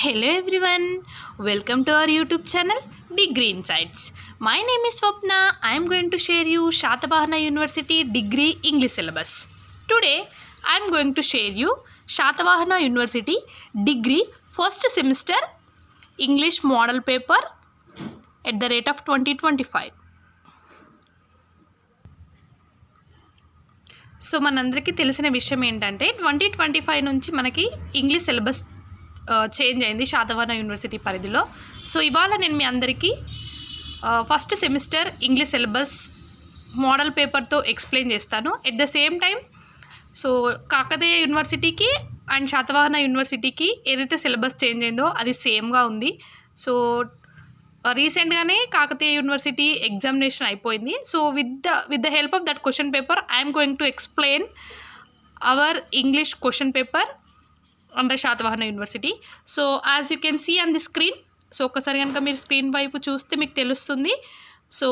Hello everyone, welcome to our YouTube channel Degree Insights. My name is Swapna. I am going to share you Shatavahana University Degree English syllabus. Today I am going to share you Shatavahana University Degree first semester English model paper at the rate of 2025. So మనందరికీ తెలిసిన విషయం ఏంటంటే 2025 నుంచి మనకి English syllabus change అయింది Satavahana university పరిధిలో. So ఇవాళ నేను మీ అందరికీ first semester English syllabus model పేపర్తో ఎక్స్ప్లెయిన్ చేస్తాను. At the same time so Kakatiya యూనివర్సిటీకి అండ్ శాతవాహన యూనివర్సిటీకి ఏదైతే సిలబస్ చేంజ్ అయిందో అది సేమ్గా ఉంది. సో రీసెంట్గానే కాకతీయ యూనివర్సిటీ ఎగ్జామినేషన్ అయిపోయింది. So with the help of that question paper I'm going to explain our English question paper under Satavahana university. So as you can see on the screen. So ఒక్కసారి కనుక మీరు screen వైపు చూస్తే మీకు తెలుస్తుంది. So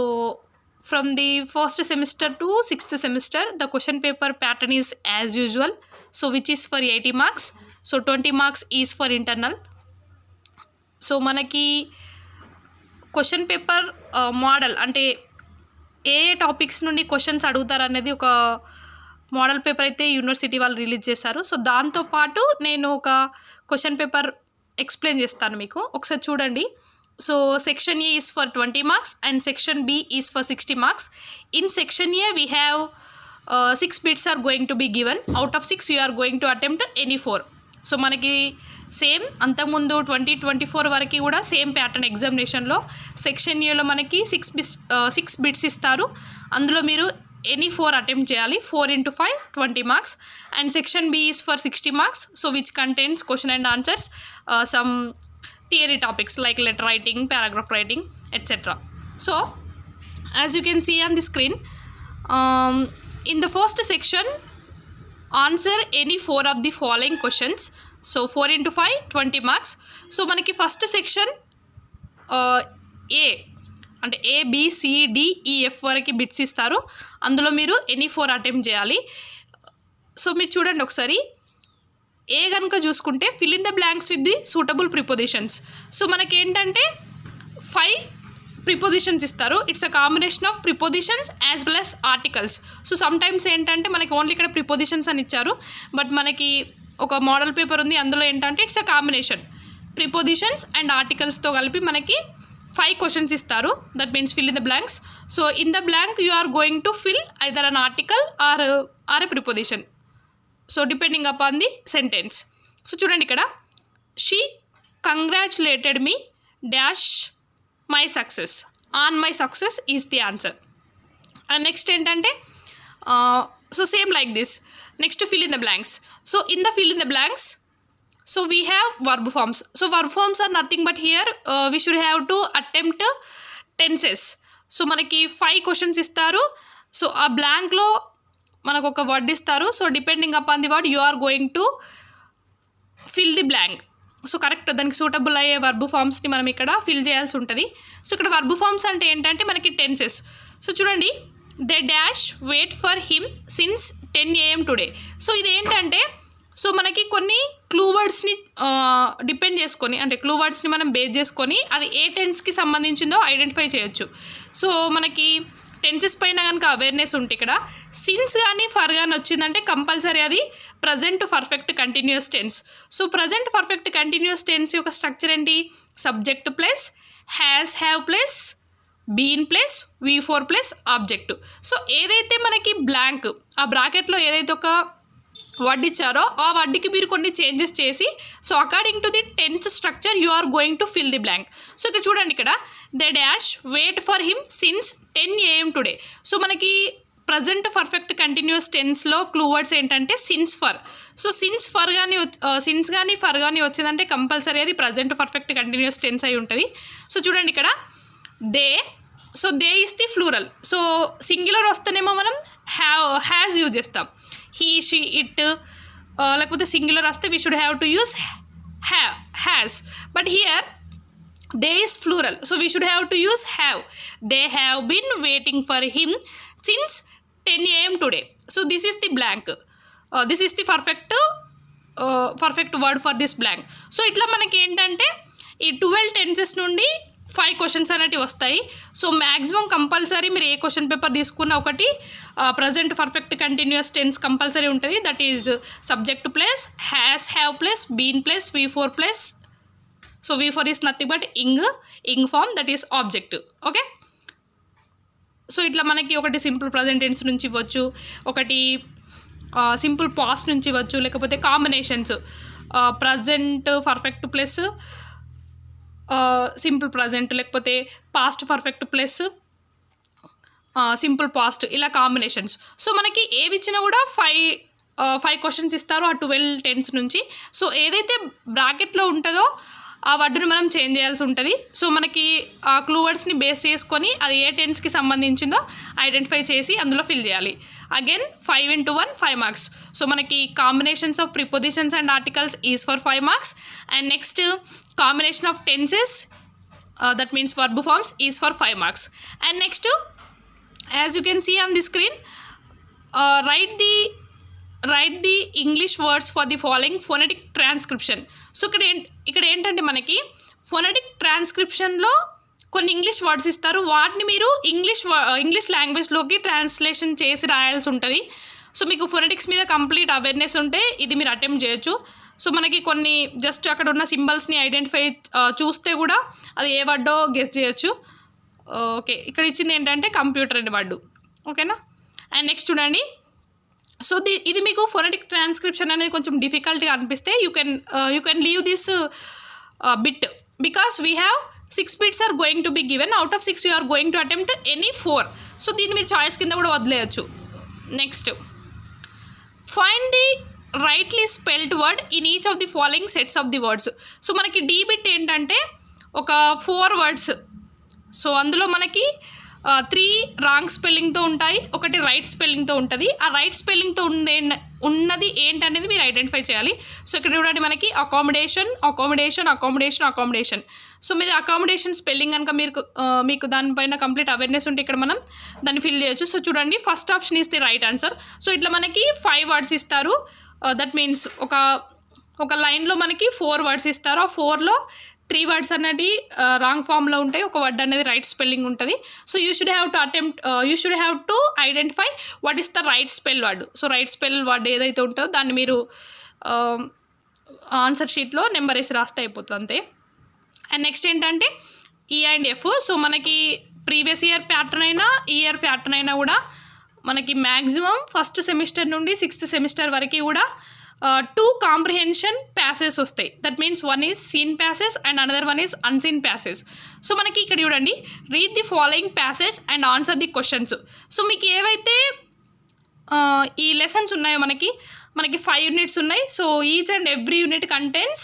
from the first semester to sixth semester the question paper pattern is as usual. So which is for 80 marks. So 20 marks is for internal. So మనకి question paper model అంటే ఏ topics నుండి questions అడుగుతారు అనేది ఒక model paper అయితే university వాళ్ళు release చేశారు. So దాంతోపాటు నేను ఒక క్వశ్చన్ పేపర్ ఎక్స్ప్లెయిన్ చేస్తాను మీకు. ఒకసారి చూడండి. So section A is for 20 marks and section B is for 60 marks. In section A we have 6 bits are going to be given. Out of 6 you are going to attempt any 4. So మనకి same అంతకుముందు 2024 వరకు కూడా same pattern ఎగ్జామినేషన్లో section ఏలో మనకి 6 bits ఇస్తారు. అందులో మీరు ఎనీ 4 అటెంప్ట్ చేయాలి. 4 into 5 20 marks. And section B is for 60 marks. So which contains question and answers, some theory topics like letter writing, paragraph writing etcetera. So as you can see on the screen, in the first section answer any 4 of the following questions. So 4 into 5 20 marks. So మనకి first section A అంటే ABCDEF వరకు bits ఇస్తారు. అందులో మీరు any 4 attempt చేయాలి. So మీరు చూడండి ఒకసారి. ఏ కనుక చూసుకుంటే fill in the blanks with the suitable prepositions. So మనకేంటంటే 5 ప్రిపోజిషన్స్ ఇస్తారు. It's a combination of prepositions as well as articles. So some times ఏంటంటే మనకి ఓన్లీ ఇక్కడ ప్రిపోజిషన్స్ అని ఇచ్చారు. బట్ మనకి ఒక మోడల్ పేపర్ ఉంది, అందులో ఏంటంటే it's a combination prepositions and ఆర్టికల్స్తో కలిపి మనకి 5 క్వశ్చన్స్ ఇస్తారు. That means fill in the blanks. So in the blank you are going to fill either an article or a preposition. So depending upon the sentence. So చూడండి ఇక్కడ, she congratulated me dash my success. On my success is the answer. And next ఏంటంటే so same like this. Next fill in the blanks. So in the fill in the blanks, so we have verb forms. So verb forms are nothing but here we should have to attempt tenses. So మనకి 5 questions ఇస్తారు. So ఆ బ్లాంక్లో మనకు ఒక word ఇస్తారు. So depending upon the word you are going to fill the blank. So correct దానికి suitable అయ్యే verb ఫామ్స్ని మనం ఇక్కడ ఫిల్ చేయాల్సి ఉంటుంది. సో ఇక్కడ వర్బ్ ఫామ్స్ అంటే ఏంటంటే మనకి టెన్సెస్. సో చూడండి, they dash wait for him since 10 AM today. So ఇదేంటంటే సో మనకి కొన్ని క్లూ వర్డ్స్ని డిపెండ్ చేసుకొని అంటే క్లూ వర్డ్స్ని మనం బేస్ చేసుకొని అది ఏ టెన్స్కి సంబంధించిందో ఐడెంటిఫై చేయొచ్చు. సో మనకి టెన్సెస్ పైన కనుక అవేర్నెస్ ఉంటే ఇక్కడ సిన్స్ కానీ ఫర్ కానీ వచ్చిందంటే కంపల్సరీ అది present perfect continuous tense. So present perfect continuous tense యొక్క స్ట్రక్చర్ ఏంటి? Subject plus has, have plus been plus V4 plus object. So ఏదైతే మనకి బ్లాంక్ ఆ బ్రాకెట్లో ఏదైతే ఒక వర్డ్ ఇచ్చారో ఆ వర్డ్కి మీరు కొన్ని చేంజెస్ చేసి so according to the tense structure you are going to fill the blank. So ఇక్కడ చూడండి, ఇక్కడ they dash wait for him since 10 AM today. So మనకి ప్రజెంట్ పర్ఫెక్ట్ కంటిన్యూస్ టెన్స్లో క్లూ వర్డ్స్ ఏంటంటే సిన్స్ ఫర్. సో సిన్స్ కానీ for కానీ వచ్చిందంటే compulsory అది ప్రజెంట్ పర్ఫెక్ట్ కంటిన్యూస్ టెన్స్ అయి ఉంటుంది. సో చూడండి ఇక్కడ they. So they is the plural. So singular వస్తేనేమో మనం హ్యాజ్ యూజ్ చేస్తాం. He, she, it. లేకపోతే సింగులర్ వస్తే we should have to use has. But here they is plural. So we should have to use have. They have been waiting for him since 10 AM today. So this is the blank. This is the perfect perfect word for this blank. So ఇట్లా మనకి ఏంటంటే ఈ 12 tenses నుండి 5 questions అనేవి వస్తాయి. So maximum compulsory మీరు ఏ question paper తీసుకున్న ఒకటి present perfect continuous tense compulsory ఉంటుంది. That is subject plus has, have plus, been plus, V4 plus. So V4 is nothing but ing form, that is object. Okay, so ఇట్లా మనకి ఒకటి simple present tense నుంచి ఇవ్వచ్చు, ఒకటి simple past నుంచి ఇవ్వచ్చు, లేకపోతే combinations present perfect plus simple present, లేకపోతే past perfect plus simple past, ఇలా కాంబినేషన్స్. సో మనకి ఏవి ఇచ్చినా కూడా 5 క్వశ్చన్స్ ఇస్తారు ఆ 12 టెన్స్ నుంచి. సో ఏదైతే బ్రాకెట్లో ఉంటుందో ఆ వర్డ్ని మనం చేంజ్ చేయాల్సి ఉంటుంది. సో మనకి ఆ క్లూ వర్డ్స్ని బేస్ చేసుకొని అది ఏ టెన్స్కి సంబంధించిందో ఐడెంటిఫై చేసి అందులో ఫిల్ చేయాలి. Again 5 into 1 5 marks. సో మనకి combinations of prepositions and articles is for 5 marks. And next combination of tenses, that means verb forms, is for 5 marks. And next, as you can see on the screen, write the English words for the following phonetic transcription. So ఇక్కడ ఏంటంటే మనకి phonetic ట్రాన్స్క్రిప్షన్లో కొన్ని English words ఇస్తారు, వాటిని మీరు English లాంగ్వేజ్లోకి translation చేసి రాయాల్సి ఉంటుంది. సో మీకు ఫోనెటిక్స్ మీద కంప్లీట్ అవేర్నెస్ ఉంటే ఇది మీరు అటెంప్ట్ చేయొచ్చు. సో మనకి కొన్ని జస్ట్ అక్కడ ఉన్న సింబల్స్ని ఐడెంటిఫై చూస్తే కూడా అది ఏ వర్డో గెస్ చేయొచ్చు. ఓకే, ఇక్కడ ఇచ్చింది ఏంటంటే కంప్యూటర్ అనే వర్డ్. ఓకేనా. అండ్ నెక్స్ట్ చూడండి, సో ఇది మీకు ఫోనెటిక్ ట్రాన్స్క్రిప్షన్ అనేది కొంచెం డిఫికల్ట్గా అనిపిస్తే you can leave this bit because we have 6 bits are going to be given. Out of 6 you are going to attempt any 4. So దీన్ని మీరు చాయిస్ కింద కూడా వదిలేయచ్చు. Next, find the rightly spelled word in each of the following sets of the words. So మనకి D bit ఏంటంటే ఒక 4 words. So అందులో మనకి 3 రాంగ్ స్పెల్లింగ్తో ఉంటాయి, ఒకటి రైట్ స్పెల్లింగ్తో ఉంటుంది. ఆ రైట్ స్పెల్లింగ్తో ఉన్నది ఏంటనేది మీరు ఐడెంటిఫై చేయాలి. సో ఇక్కడ చూడండి మనకి అకామిడేషన్. సో మీరు అకామిడేషన్ స్పెల్లింగ్ కనుక మీకు దానిపైన కంప్లీట్ అవేర్నెస్ ఉంటే ఇక్కడ మనం దాన్ని ఫిల్ చేయొచ్చు. సో చూడండి, first option is the right answer. So ఇట్లా మనకి 5 వర్డ్స్ ఇస్తారు. దట్ మీన్స్ ఒక లైన్లో మనకి 4 వర్డ్స్ ఇస్తారు. ఆ 4లో 3 వర్డ్స్ అనేది రాంగ్ ఫామ్లో ఉంటాయి, ఒక వర్డ్ అనేది రైట్ స్పెల్లింగ్ ఉంటుంది. So you should have to identify what is the right spell word. So right spell word ఏదైతే ఉంటుందో దాన్ని మీరు ఆన్సర్ షీట్లో నెంబర్ వేసి రాస్తే అయిపోతుంది, అంతే. అండ్ నెక్స్ట్ ఏంటంటే ఈ అండ్ ఎఫ్. సో మనకి ప్రీవియస్ ఇయర్ ప్యాటర్న్ అయినా ఈ ఇయర్ ప్యాటర్న్ అయినా కూడా మనకి మ్యాక్సిమం ఫస్ట్ సెమిస్టర్ నుండి 6th సెమిస్టర్ వరకు కూడా 2 కాంప్రిహెన్షన్ ప్యాసెస్ వస్తాయి. That means one is scene passes and another one is unseen passes. So మనకి ఇక్కడ చూడండి, read the following passages and answer the questions. So మీకు ఏవైతే ఈ లెసన్స్ ఉన్నాయో మనకి 5 యూనిట్స్ ఉన్నాయి. So each and every unit contains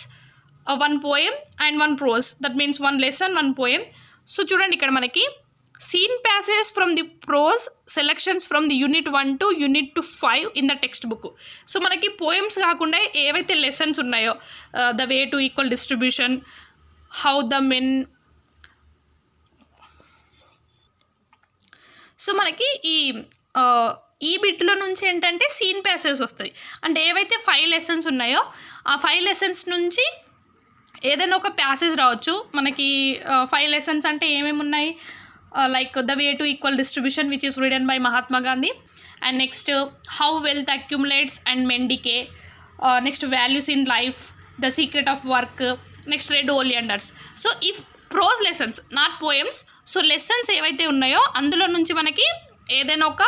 1 poem and 1 prose. That means 1 lesson 1 poem. So చూడండి ఇక్కడ మనకి scene passage from the prose selections from the unit 1 to unit 5 in the text book. So మనకి poems కాకుండా ఏవైతే lessons ఉన్నాయో, the way to equal distribution, how the men. So మనకి ఈ బిట్లో నుంచి ఏంటంటే సీన్ ప్యాసేజ్ వస్తాయి. అంటే ఏవైతే 5 లెసన్స్ ఉన్నాయో ఆ 5 లెసన్స్ నుంచి ఏదైనా ఒక ప్యాసేజ్ రావచ్చు. మనకి 5 లెసన్స్ అంటే ఏమేమి ఉన్నాయి, like the way to equal distribution which is written by Mahatma Gandhi. And next how wealth accumulates and men decay. Next values in life, the secret of work. Next red oleanders. So ఈ prose lessons, not poems. So lessons ఏవైతే ఉన్నాయో అందులో నుంచి మనకి ఏదైనా ఒక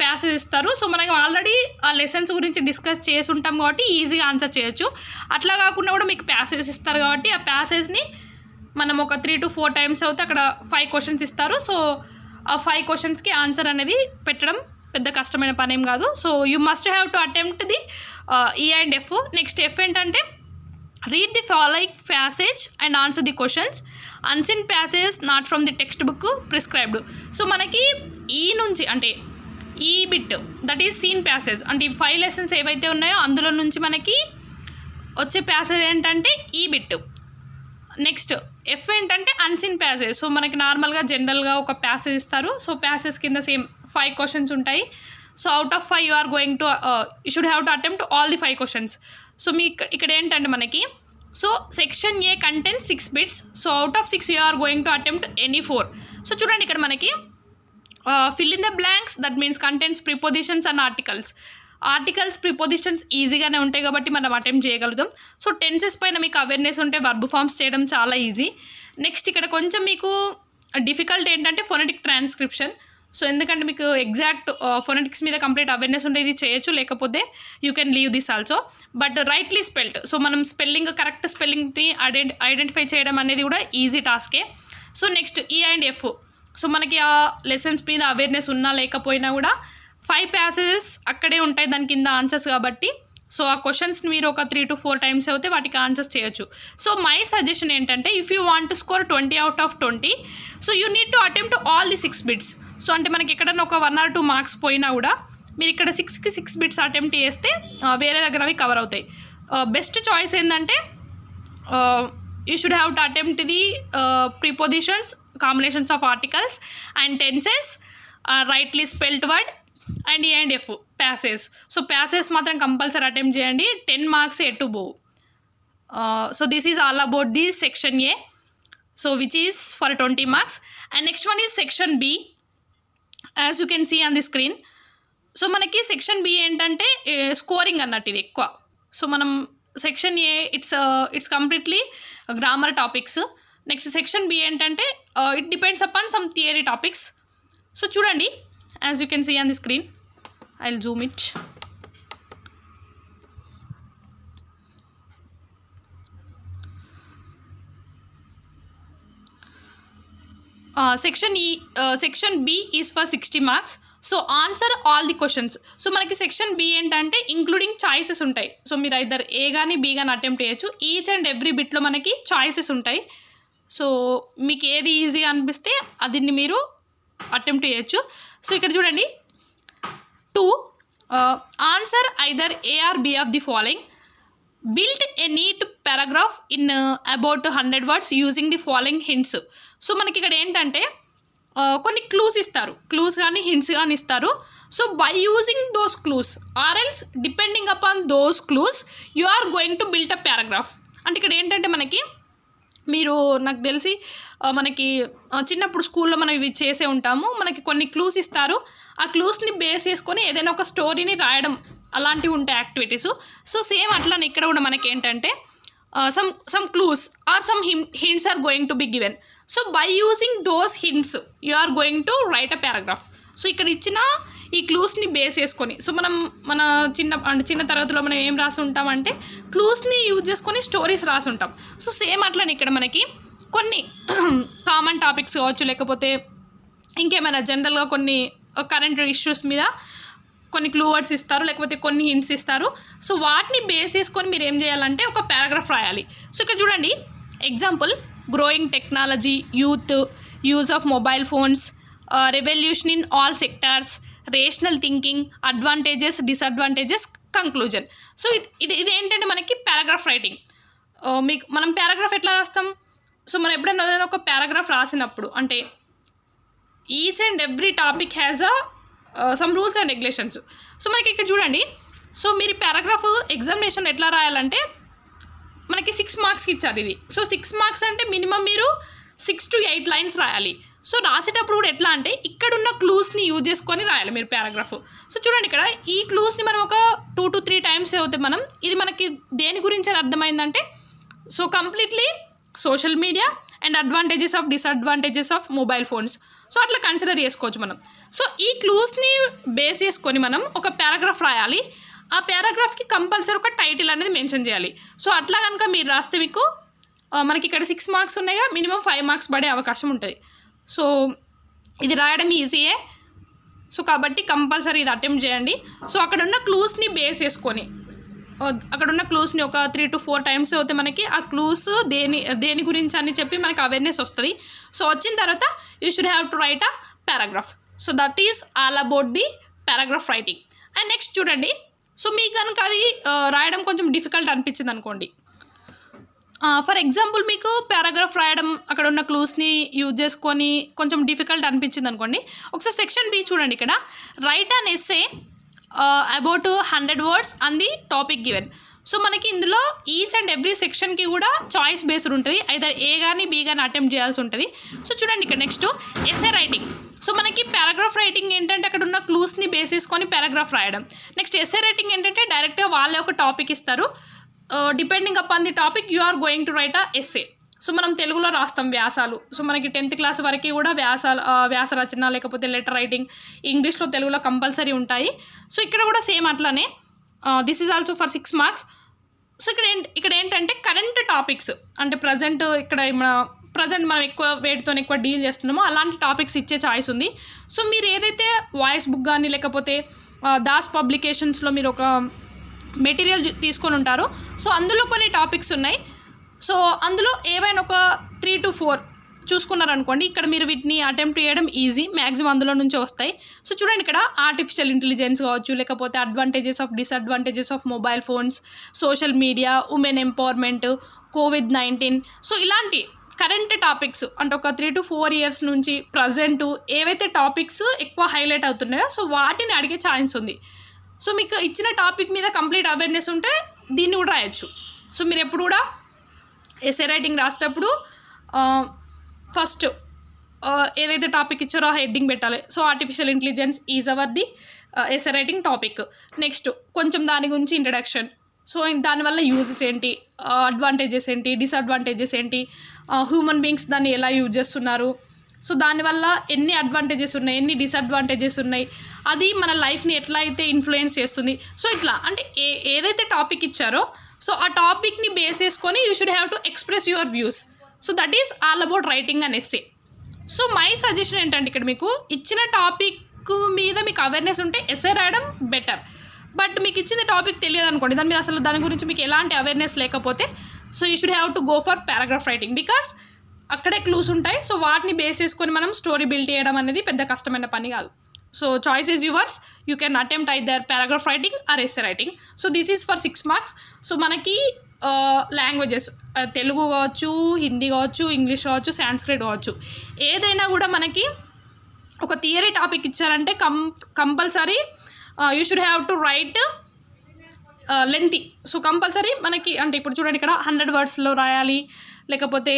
passage ఇస్తారు. So మనకి ఆల్రెడీ ఆ లెసన్స్ గురించి డిస్కస్ చేసి ఉంటాం కాబట్టి ఈజీగా ఆన్సర్ చేయొచ్చు. అట్లా కాకుండా కూడా మీకు ప్యాసేజ్ ఇస్తారు కాబట్టి ఆ ప్యాసేజ్ని మనం ఒక 3 to 4 times అవుతే అక్కడ 5 క్వశ్చన్స్ ఇస్తారు. సో ఆ 5 క్వశ్చన్స్కి ఆన్సర్ అనేది పెట్టడం పెద్ద కష్టమైన పని ఏం కాదు. So you must have to attempt the ఈ అండ్ ఎఫ్. నెక్స్ట్ ఎఫ్ ఏంటంటే read the following passage and answer the questions. Unseen passage not from the text book prescribed. So మనకి ఈ నుంచి అంటే ఈ bit that is seen passage. అంటే ఈ 5 lessons ఏవైతే ఉన్నాయో అందులో నుంచి మనకి వచ్చే ప్యాసేజ్ ఏంటంటే ఈ బిట్. నెక్స్ట్ ఎఫ్ ఏంటంటే అన్సీన్ ప్యాసేజ్. సో మనకి నార్మల్గా జనరల్గా ఒక ప్యాసేజ్ ఇస్తారు. సో ప్యాసేజ్ కింద సేమ్ 5 క్వశ్చన్స్ ఉంటాయి. So out of 5 you are going to you should have to attempt all the 5 questions. So మీ ఇక్కడ ఏంటంటే మనకి so section A content 6 bits. So out of 6 you are going to attempt any 4. So చూడండి ఇక్కడ మనకి fill in the blanks, that means contents, prepositions and articles prepositions ఈజీగానే ఉంటాయి కాబట్టి మనం అటెంప్ట్ చేయగలుగుతాం. సో టెన్సెస్ పైన మీకు అవేర్నెస్ ఉంటే వర్బ్ ఫార్మ్స్ చేయడం చాలా ఈజీ. నెక్స్ట్ ఇక్కడ కొంచెం మీకు డిఫికల్ట్ ఏంటంటే ఫొనెటిక్ ట్రాన్స్క్రిప్షన్. సో ఎందుకంటే మీకు ఎగ్జాక్ట్ ఫొనెటిక్స్ మీద కంప్లీట్ అవేర్నెస్ ఉంటే ఇది చేయొచ్చు, లేకపోతే you can leave this also. But rightly spelled, so మనం కరెక్ట్ స్పెల్లింగ్ని ఐడెంటిఫై చేయడం అనేది కూడా ఈజీ టాస్కే. సో నెక్స్ట్ ఈ అండ్ ఎఫ్. సో మనకి ఆ లెసన్స్ మీద అవేర్నెస్ ఉన్నా లేకపోయినా కూడా 5 ప్యాసేజెస్ అక్కడే ఉంటాయి దాని కింద ఆన్సర్స్ కాబట్టి. సో ఆ క్వశ్చన్స్ని మీరు ఒక 3 to 4 టైమ్స్ అయితే వాటికి ఆన్సర్స్ చేయొచ్చు. సో మై సజెషన్ ఏంటంటే if you want to score 20 out of 20, so you need to attempt all the 6 bits. So అంటే మనకి ఎక్కడన్నా ఒక 1 or 2 మార్క్స్ పోయినా కూడా మీరు ఇక్కడ 6కి 6 బిట్స్ అటెంప్ట్ చేస్తే వేరే దగ్గర అవి కవర్ అవుతాయి. బెస్ట్ చాయిస్ ఏంటంటే you should have to attempt the prepositions, combinations of articles and tenses, rightly spelled word and E and F passage. So passage మాత్రం కంపల్సరీ అటెంప్ట్ చేయండి, 10 మార్క్స్ ఎటు పోవు. So this is all about the section A, so which is for 20 marks. And next one is section B, as you can see on the screen. So మనకి section B ఏంటంటే scoring అన్నట్టు ఇది ఎక్కువ. So మనం section A it's completely grammar topics. Next section B ఏంటంటే it depends upon some theory topics. So చూడండి, as you can see on the screen, I'll zoom it. Section B is for 60 marks. So answer all the questions. So మనకి section B ఏంటంటే including choices ఉంటాయి. So మీరు either A కానీ B కానీ attempt చేయొచ్చు. Each and every బిట్లో మనకి choices ఉంటాయి. So మీకు ఏది ఈజీగా అనిపిస్తే అది మీరు అటెంప్ట్ చేయొచ్చు. సో ఇక్కడ చూడండి, 2 answer either A or B of the following. Build a neat paragraph in about 100 words using the following hints. So మనకి ఇక్కడ ఏంటంటే కొన్ని క్లూస్ ఇస్తారు, క్లూస్ కానీ హింట్స్ కానీ ఇస్తారు. So by using those clues or else depending upon those clues you are going to build a paragraph. అంటే ఇక్కడ ఏంటంటే మనకి మీరు నాకు తెలిసి మనకి చిన్నప్పుడు స్కూల్లో మనం ఇవి చేసే ఉంటాము. మనకి కొన్ని క్లూస్ ఇస్తారు, ఆ క్లూస్ని బేస్ చేసుకొని ఏదైనా ఒక స్టోరీని రాయడం అలాంటివి ఉంటాయి యాక్టివిటీస్. సో సేమ్ అట్లానే ఇక్కడ కూడా మనకి ఏంటంటే some clues or some hints are going to be given. So by using those hints you are going to write a paragraph. So ఇక్కడ ఇచ్చిన ఈ క్లూస్ని బేస్ చేసుకొని, సో మన చిన్న తరగతిలో మనం ఏం రాసి ఉంటామంటే క్లూస్ని యూజ్ చేసుకొని స్టోరీస్ రాసి ఉంటాం. సో సేమ్ అట్లనే ఇక్కడ మనకి కొన్ని కామన్ టాపిక్స్ కావచ్చు, లేకపోతే ఇంకేమైనా జనరల్గా కొన్ని కరెంట్ ఇష్యూస్ మీద కొన్ని క్లూ వర్డ్స్ ఇస్తారు, లేకపోతే కొన్ని హింట్స్ ఇస్తారు. సో వాటిని బేస్ చేసుకొని మీరు ఏం చేయాలంటే ఒక పారాగ్రాఫ్ రాయాలి. సో ఇక్కడ చూడండి, example growing technology, youth, use of mobile phones, revolution in all sectors, rational thinking, advantages, disadvantages, conclusion. So ఇది ఏంటంటే మనకి పారాగ్రాఫ్ రైటింగ్. మనం పారాగ్రాఫ్ ఎట్లా రాస్తాం? సో మనం ఎప్పుడైనా ఒక పారాగ్రాఫ్ రాసినప్పుడు అంటే each and every topic has some rules and regulations. So మనకి ఇక్కడ చూడండి, సో మీరు పారాగ్రాఫ్ ఎగ్జామినేషన్ ఎట్లా రాయాలంటే మనకి 6 మార్క్స్కి ఇచ్చారు ఇది. సో 6 మార్క్స్ అంటే మినిమం మీరు 6 to 8 lines రాయాలి. సో రాసేటప్పుడు కూడా ఎట్లా అంటే ఇక్కడున్న క్లూస్ని యూజ్ చేసుకొని రాయాలి మీరు పారాగ్రాఫ్. సో చూడండి, ఇక్కడ ఈ క్లూస్ని మనం ఒక 2 to 3 times అవుతాయి. మనం ఇది మనకి దేని గురించి అని అర్థమైందంటే so completely social media and advantages of disadvantages of mobile phones. So అట్లా కన్సిడర్ చేసుకోవచ్చు మనం. సో ఈ క్లూస్ని బేస్ చేసుకొని మనం ఒక పారాగ్రాఫ్ రాయాలి. ఆ పారాగ్రాఫ్కి కంపల్సరీ ఒక టైటిల్ అనేది మెన్షన్ చేయాలి. సో అట్లా కనుక మీరు రాస్తే మీకు మనకి ఇక్కడ 6 marks ఉన్నాయిగా, మినిమం 5 marks పడే అవకాశం ఉంటుంది. సో ఇది రాయడం ఈజీయే. సో కాబట్టి కంపల్సరీ ఇది అటెంప్ట్ చేయండి. సో అక్కడ ఉన్న క్లూస్ని బేస్ చేసుకొని అక్కడున్న క్లూస్ని ఒక 3 to 4 times అయితే మనకి ఆ క్లూస్ దేని గురించి అని చెప్పి మనకి అవేర్నెస్ వస్తుంది. సో వచ్చిన తర్వాత you should have to write a paragraph. So that is all about the paragraph writing. And next చూడండి, సో మీకు కనుక అది రాయడం కొంచెం డిఫికల్ట్ అనిపించింది అనుకోండి, ఫర్ ఎగ్జాంపుల్ మీకు పారాగ్రాఫ్ రాయడం అక్కడ ఉన్న క్లూస్ని యూజ్ చేసుకొని కొంచెం డిఫికల్ట్ అనిపించింది అనుకోండి, ఒకసారి సెక్షన్ బి చూడండి. ఇక్కడ write an essay about 100 words on the topic given. So మనకి ఇందులో ఈచ్ అండ్ ఎవ్రీ సెక్షన్కి కూడా చాయిస్ బేస్డ్ ఉంటుంది, ఐదర్ ఏ కానీ బి కానీ అటెంప్ట్ చేయాల్సి ఉంటుంది. సో చూడండి ఇక్కడ నెక్స్ట్ ఎస్సే రైటింగ్. సో మనకి పారాగ్రాఫ్ రైటింగ్ ఏంటంటే అక్కడ ఉన్న క్లూస్ని బేస్ చేసుకొని పారాగ్రాఫ్ రాయడం. నెక్స్ట్ ఎస్సే రైటింగ్ ఏంటంటే డైరెక్ట్గా వాళ్ళే ఒక టాపిక్ ఇస్తారు, depending upon the topic you are going to write a essay. So మనం తెలుగులో రాస్తాం వ్యాసాలు. సో మనకి 10th క్లాస్ వరకు కూడా వ్యాస రచన లేకపోతే లెటర్ రైటింగ్ ఇంగ్లీష్లో తెలుగులో కంపల్సరీ ఉంటాయి. సో ఇక్కడ కూడా సేమ్ అట్లానే this is also for 6 marks. So ఇక్కడ ఏంటంటే కరెంట్ టాపిక్స్ అంటే ప్రజెంట్ మనం ఎక్కువ వేటితో ఎక్కువ డీల్ చేస్తున్నామో అలాంటి టాపిక్స్ ఇచ్చే ఛాయిస్ ఉంది. సో మీరు ఏదైతే వాయిస్ బుక్ కానీ లేకపోతే దాస్ పబ్లికేషన్స్లో మీరు ఒక మెటీరియల్ తీసుకొని ఉంటారో సో అందులో కొన్ని టాపిక్స్ ఉన్నాయి. సో అందులో ఏవైనా ఒక 3 to 4 చూసుకున్నారనుకోండి, ఇక్కడ మీరు వీటిని అటెంప్ట్ చేయడం ఈజీ, మ్యాక్సిమం అందులో నుంచే వస్తాయి. సో చూడండి ఇక్కడ ఆర్టిఫిషియల్ ఇంటెలిజెన్స్ కావచ్చు, లేకపోతే advantages of disadvantages of mobile phones, social media, women empowerment, COVID-19. So ఇలాంటి కరెంట్ టాపిక్స్ అంటే ఒక 3 to 4 ఇయర్స్ నుంచి ప్రజెంట్ ఏవైతే టాపిక్స్ ఎక్కువ హైలైట్ అవుతున్నాయో సో వాటిని అడిగే ఛాన్స్ ఉంది. సో మీకు ఇచ్చిన టాపిక్ మీద కంప్లీట్ అవేర్నెస్ ఉంటే దీన్ని కూడా రాయొచ్చు. సో మీరు ఎప్పుడు కూడా ఎస్సే రైటింగ్ రాసేటప్పుడు ఫస్ట్ ఏదైతే టాపిక్ ఇచ్చారో ఆ హెడ్డింగ్ పెట్టాలి. So artificial intelligence is our the essay writing topic. Next కొంచెం దాని గురించి ఇంట్రడక్షన్, సో దానివల్ల యూజెస్ ఏంటి, అడ్వాంటేజెస్ ఏంటి, డిసడ్వాంటేజెస్ ఏంటి, హ్యూమన్ బీయింగ్స్ దాన్ని ఎలా యూజ్ చేస్తున్నారు, సో దానివల్ల ఎన్ని అడ్వాంటేజెస్ ఉన్నాయి, ఎన్ని డిసడ్వాంటేజెస్ ఉన్నాయి, అది మన లైఫ్ని ఎట్లా అయితే ఇన్ఫ్లుయెన్స్ చేస్తుంది. సో ఇట్లా అంటే ఏదైతే టాపిక్ ఇచ్చారో సో ఆ టాపిక్ని బేస్ చేసుకొని you should have to express your views. So that is all about writing and essay. So my suggestion ఏంటంటే ఇక్కడ మీకు ఇచ్చిన టాపిక్ మీద మీకు అవేర్నెస్ ఉంటే ఎస్సే రాయడం బెటర్. బట్ మీకు ఇచ్చిన టాపిక్ తెలియదు అనుకోండి, దాని మీద అసలు దాని గురించి మీకు ఎలాంటి అవేర్నెస్ లేకపోతే so you should have to go for paragraph writing, because అక్కడే క్లూస్ ఉంటాయి. సో వాటిని బేస్ చేసుకొని మనం స్టోరీ బిల్డ్ చేయడం అనేది పెద్ద కష్టమైన పని కాదు. So choice is yours, you can attempt either paragraph writing or essay writing. So this is for 6 marks. So మనకి లాంగ్వేజెస్ తెలుగు కావచ్చు, హిందీ కావచ్చు, ఇంగ్లీష్ కావచ్చు, సాంస్క్రిట్ కావచ్చు, ఏదైనా కూడా మనకి ఒక థియరీ టాపిక్ ఇచ్చారంటే compulsory you should have to right lengthy. So compulsory మనకి అంటే ఇప్పుడు చూడండి ఇక్కడ 100 wordsలో రాయాలి, లేకపోతే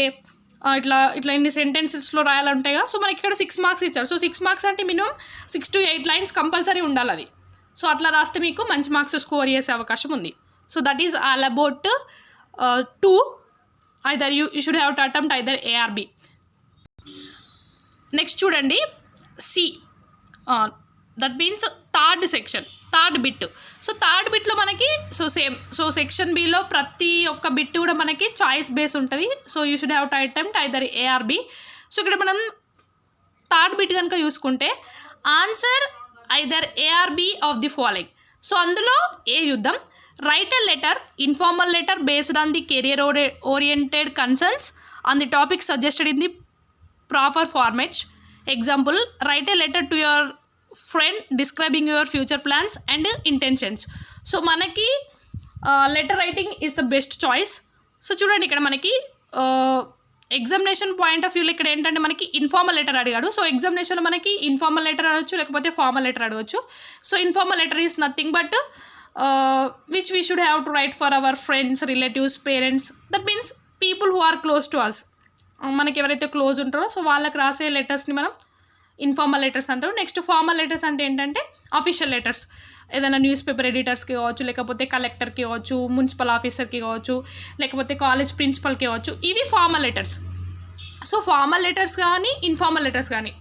ఇట్లా ఇన్ని సెంటెన్సెస్లో రాయాలంటాయి కదా. సో మనకి ఇక్కడ 6 మార్క్స్ ఇచ్చారు. సో 6 మార్క్స్ అంటే మినిమం 6 to 8 lines కంపల్సరీ ఉండాలి అది. సో అట్లా రాస్తే మీకు మంచి మార్క్స్ స్కోర్ చేసే అవకాశం ఉంది. So that is all about 2 either you should have to attempt either A or B. Next చూడండి C, that means third section, third bit. So third బిట్లో మనకి సో సేమ్, సో సెక్షన్ బిలో ప్రతి ఒక్క బిట్ కూడా మనకి చాయిస్ బేస్ ఉంటుంది. So you should have to attempt either A or B. So ఇక్కడ మనం థర్డ్ బిట్ కనుక చూసుకుంటే answer either A or B of the following. So అందులో ఏ చూద్దాం. Write a letter, informal letter based on the career oriented concerns on the topic suggested in the proper format. Example, write a letter to your friend describing your future plans and intentions. So మనకి letter writing is the best choice. So చూడండి ఇక్కడ మనకి examination point of వ్యూలో ఇక్కడ ఏంటంటే మనకి informal letter అడిగాడు. So ఎగ్జామినేషన్లో మనకి ఇన్ఫార్మల్ లెటర్ అడగచ్చు, లేకపోతే ఫార్మల్ లెటర్ అడగచ్చు. So informal letter is nothing but which we should have to write for our friends, relatives, parents, that means people who are close to us. మనకి ఎవరైతే close ఉంటారో so వాళ్ళకి రాసే లెటర్స్ని మనం ఇన్ఫార్మల్ లెటర్స్ అంటారు. Next formal letters అంటే ఏంటంటే అఫీషియల్ లెటర్స్, ఏదైనా న్యూస్ పేపర్ ఎడిటర్స్కి కావచ్చు, లేకపోతే కలెక్టర్కి కావచ్చు, మున్సిపల్ ఆఫీసర్కి కావచ్చు, లేకపోతే కాలేజ్ ప్రిన్సిపల్కి కావచ్చు, ఇవి formal letters. So formal letters కానీ ఇన్ఫార్మల్ లెటర్స్ కానీ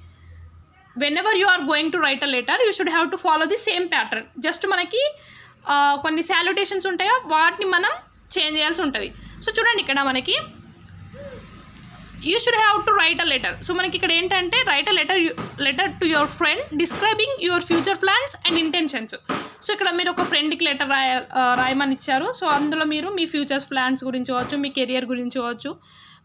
whenever you are going to write a letter you should have to follow the same pattern. Just మనకి కొన్ని సాల్యుటేషన్స్ ఉంటాయో వాటిని మనం చేంజ్ చేయాల్సి ఉంటుంది. సో చూడండి ఇక్కడ మనకి you should have to write a letter. So మనకి ఇక్కడ ఏంటంటే right a letter to your friend describing your future plans and intentions. So ఇక్కడ మీరు ఒక ఫ్రెండ్కి లెటర్ రాయమని ఇచ్చారు. సో అందులో మీరు మీ ఫ్యూచర్స్ ప్లాన్స్ గురించి కావచ్చు, మీ కెరియర్ గురించి కావచ్చు,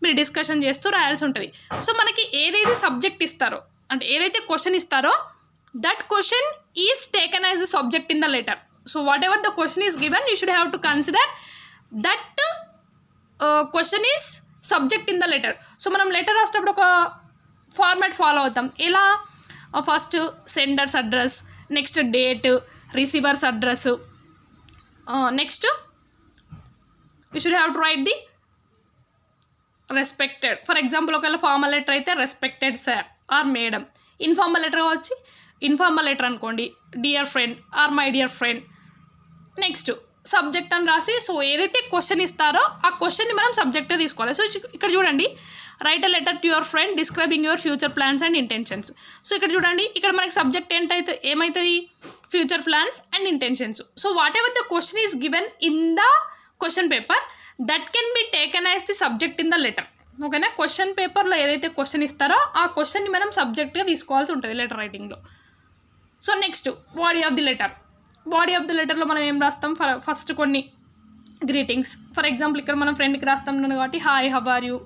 మీరు డిస్కషన్ చేస్తూ రాయాల్సి ఉంటుంది. సో మనకి ఏదైతే సబ్జెక్ట్ ఇస్తారో అంటే ఏదైతే క్వశ్చన్ ఇస్తారో that question is taken as a subject in the letter. So whatever the question is given you should have to consider that question is subject in the letter. So మనం letter రాసేటప్పుడు ఒక format follow అవుతాం. ఎలా? First sender's address, next date, receiver's address, next you should have to write the respected. For example ఒకవేళ formal letter అయితే respected sir or madam. Informal letter వచ్చి informal letter అనుకోండి dear friend or my dear friend. Next subject అని రాసి, so ఏదైతే question ఇస్తారో ఆ క్వశ్చన్ని మనం సబ్జెక్టే తీసుకోవాలి. సో ఇక్కడ చూడండి, right a letter to your friend describing your future plans and intentions. So ఇక్కడ చూడండి, ఇక్కడ మనకి సబ్జెక్ట్ ఏమవుతుంది, future plans and intentions. So whatever the question is given in the question paper that can be taken as the subject in the letter. ఓకేనా, question పేపర్లో ఏదైతే question ఇస్తారో ఆ క్వశ్చన్ని మనం సబ్జెక్ట్గా తీసుకోవాల్సి ఉంటుంది లెటర్ రైటింగ్లో. So next body of the letter. Body of the లెటర్లో మనం ఏం రాస్తాం, ఫస్ట్ కొన్ని గ్రీటింగ్స్. ఫర్ ఎగ్జాంపుల్ ఇక్కడ మనం ఫ్రెండ్కి రాస్తాం కాబట్టి hi, how are you,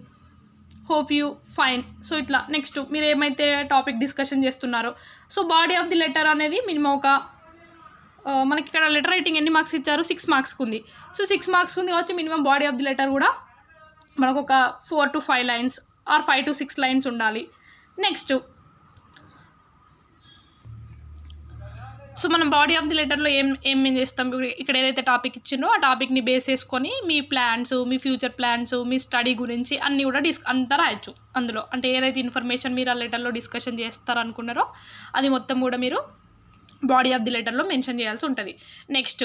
hope you fine. So ఇట్లా నెక్స్ట్ మీరు ఏమైతే టాపిక్ డిస్కషన్ చేస్తున్నారో. So body of the letter అనేది మినిమం ఒక మనకి ఇక్కడ లెటర్ రైటింగ్ ఎన్ని మార్క్స్ ఇచ్చారు, 6 మార్క్స్కి ఉంది. సో 6 మార్క్స్ ఉంది కాబట్టి minimum body of the letter కూడా మనకు ఒక 4 to 5 lines or 5 to 6 lines ఉండాలి. నెక్స్ట్ సో మనం బాడీ ఆఫ్ ది లెటర్లో ఏం చేస్తాం, ఇక్కడ ఏదైతే టాపిక్ ఇచ్చిందో ఆ టాపిక్ని బేస్ చేసుకొని మీ ప్లాన్స్, మీ ఫ్యూచర్ ప్లాన్స్, మీ స్టడీ గురించి అన్నీ కూడా అంతా రాయొచ్చు అందులో. అంటే ఏదైతే ఇన్ఫర్మేషన్ మీరు ఆ లెటర్లో డిస్కషన్ చేస్తారనుకున్నారో అది మొత్తం కూడా మీరు బాడీ ఆఫ్ ది లెటర్లో మెన్షన్ చేయాల్సి ఉంటుంది. Next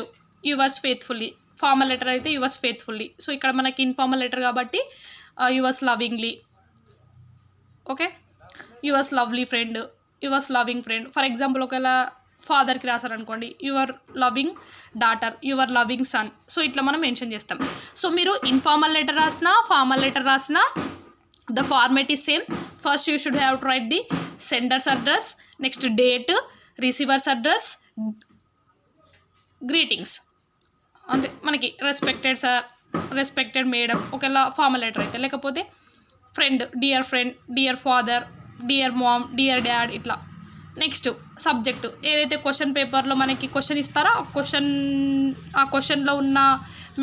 yours faithfully. Formal letter అయితే యువర్స్ ఫెయిత్ఫుల్లీ. సో ఇక్కడ మనకి ఇన్ఫార్మల్ లెటర్ కాబట్టి yours lovingly. Okay, yours lovely friend, yours loving friend. For example ఒకవేళ ఫాదర్కి రాశారనుకోండి your loving daughter, your loving son. So ఇట్లా మనం మెన్షన్ చేస్తాం. సో మీరు ఇన్ఫార్మల్ లెటర్ రాసినా ఫార్మల్ లెటర్ రాసినా the format is same. First you should have to write the senders address, next date, receiver's address, greetings. అంటే మనకి రెస్పెక్టెడ్ సార్, రెస్పెక్టెడ్ మేడం ఒకవేళ ఫార్మల్ లెటర్ అయితే, లేకపోతే friend, dear father, dear mom, dear dad ఇట్లా. Next subject ఏదైతే question పేపర్లో మనకి question ఇస్తారో ఆ క్వశ్చన్లో ఉన్న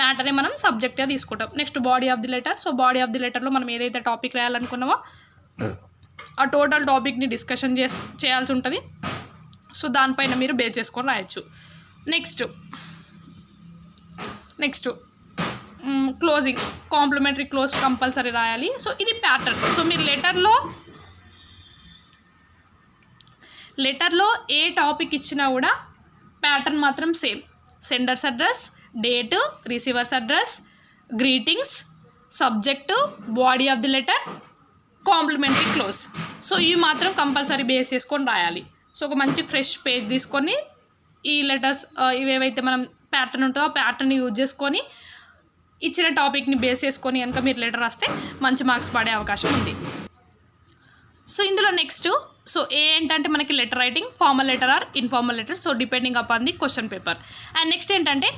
మ్యాటర్ని మనం సబ్జెక్ట్గా తీసుకుంటాం. Next body of the letter. So body of the లెటర్లో మనం ఏదైతే టాపిక్ రాయాలనుకున్నామో ఆ టోటల్ టాపిక్ని డిస్కషన్ చేయాల్సి ఉంటుంది. సో దానిపైన మీరు బేస్ చేసుకొని రాయొచ్చు. Next closing, complementary close compulsory రాయాలి. సో ఇది ప్యాటర్న్. సో మీరు లెటర్లో ఏ టాపిక్ ఇచ్చినా కూడా ప్యాటర్న్ మాత్రం same. Senders address, date, receivers address, greetings, subject, body of the letter, complementary close. So ఇవి మాత్రం కంపల్సరీ బేస్ చేసుకొని రాయాలి. సో ఒక మంచి ఫ్రెష్ పేజ్ తీసుకొని ఈ లెటర్స్ ఇవేవైతే మనం ప్యాటర్న్ ఉంటుందో ఆ ప్యాటర్న్ని యూజ్ చేసుకొని ఇచ్చిన టాపిక్ని బేస్ చేసుకొని కనుక మీరు లెటర్ రాస్తే మంచి మార్క్స్ పడే అవకాశం ఉంది. సో ఇందులో నెక్స్ట్ సో ఏంటంటే మనకి letter writing, formal letter or informal letter. So depending upon the question paper. And next ఏంటంటే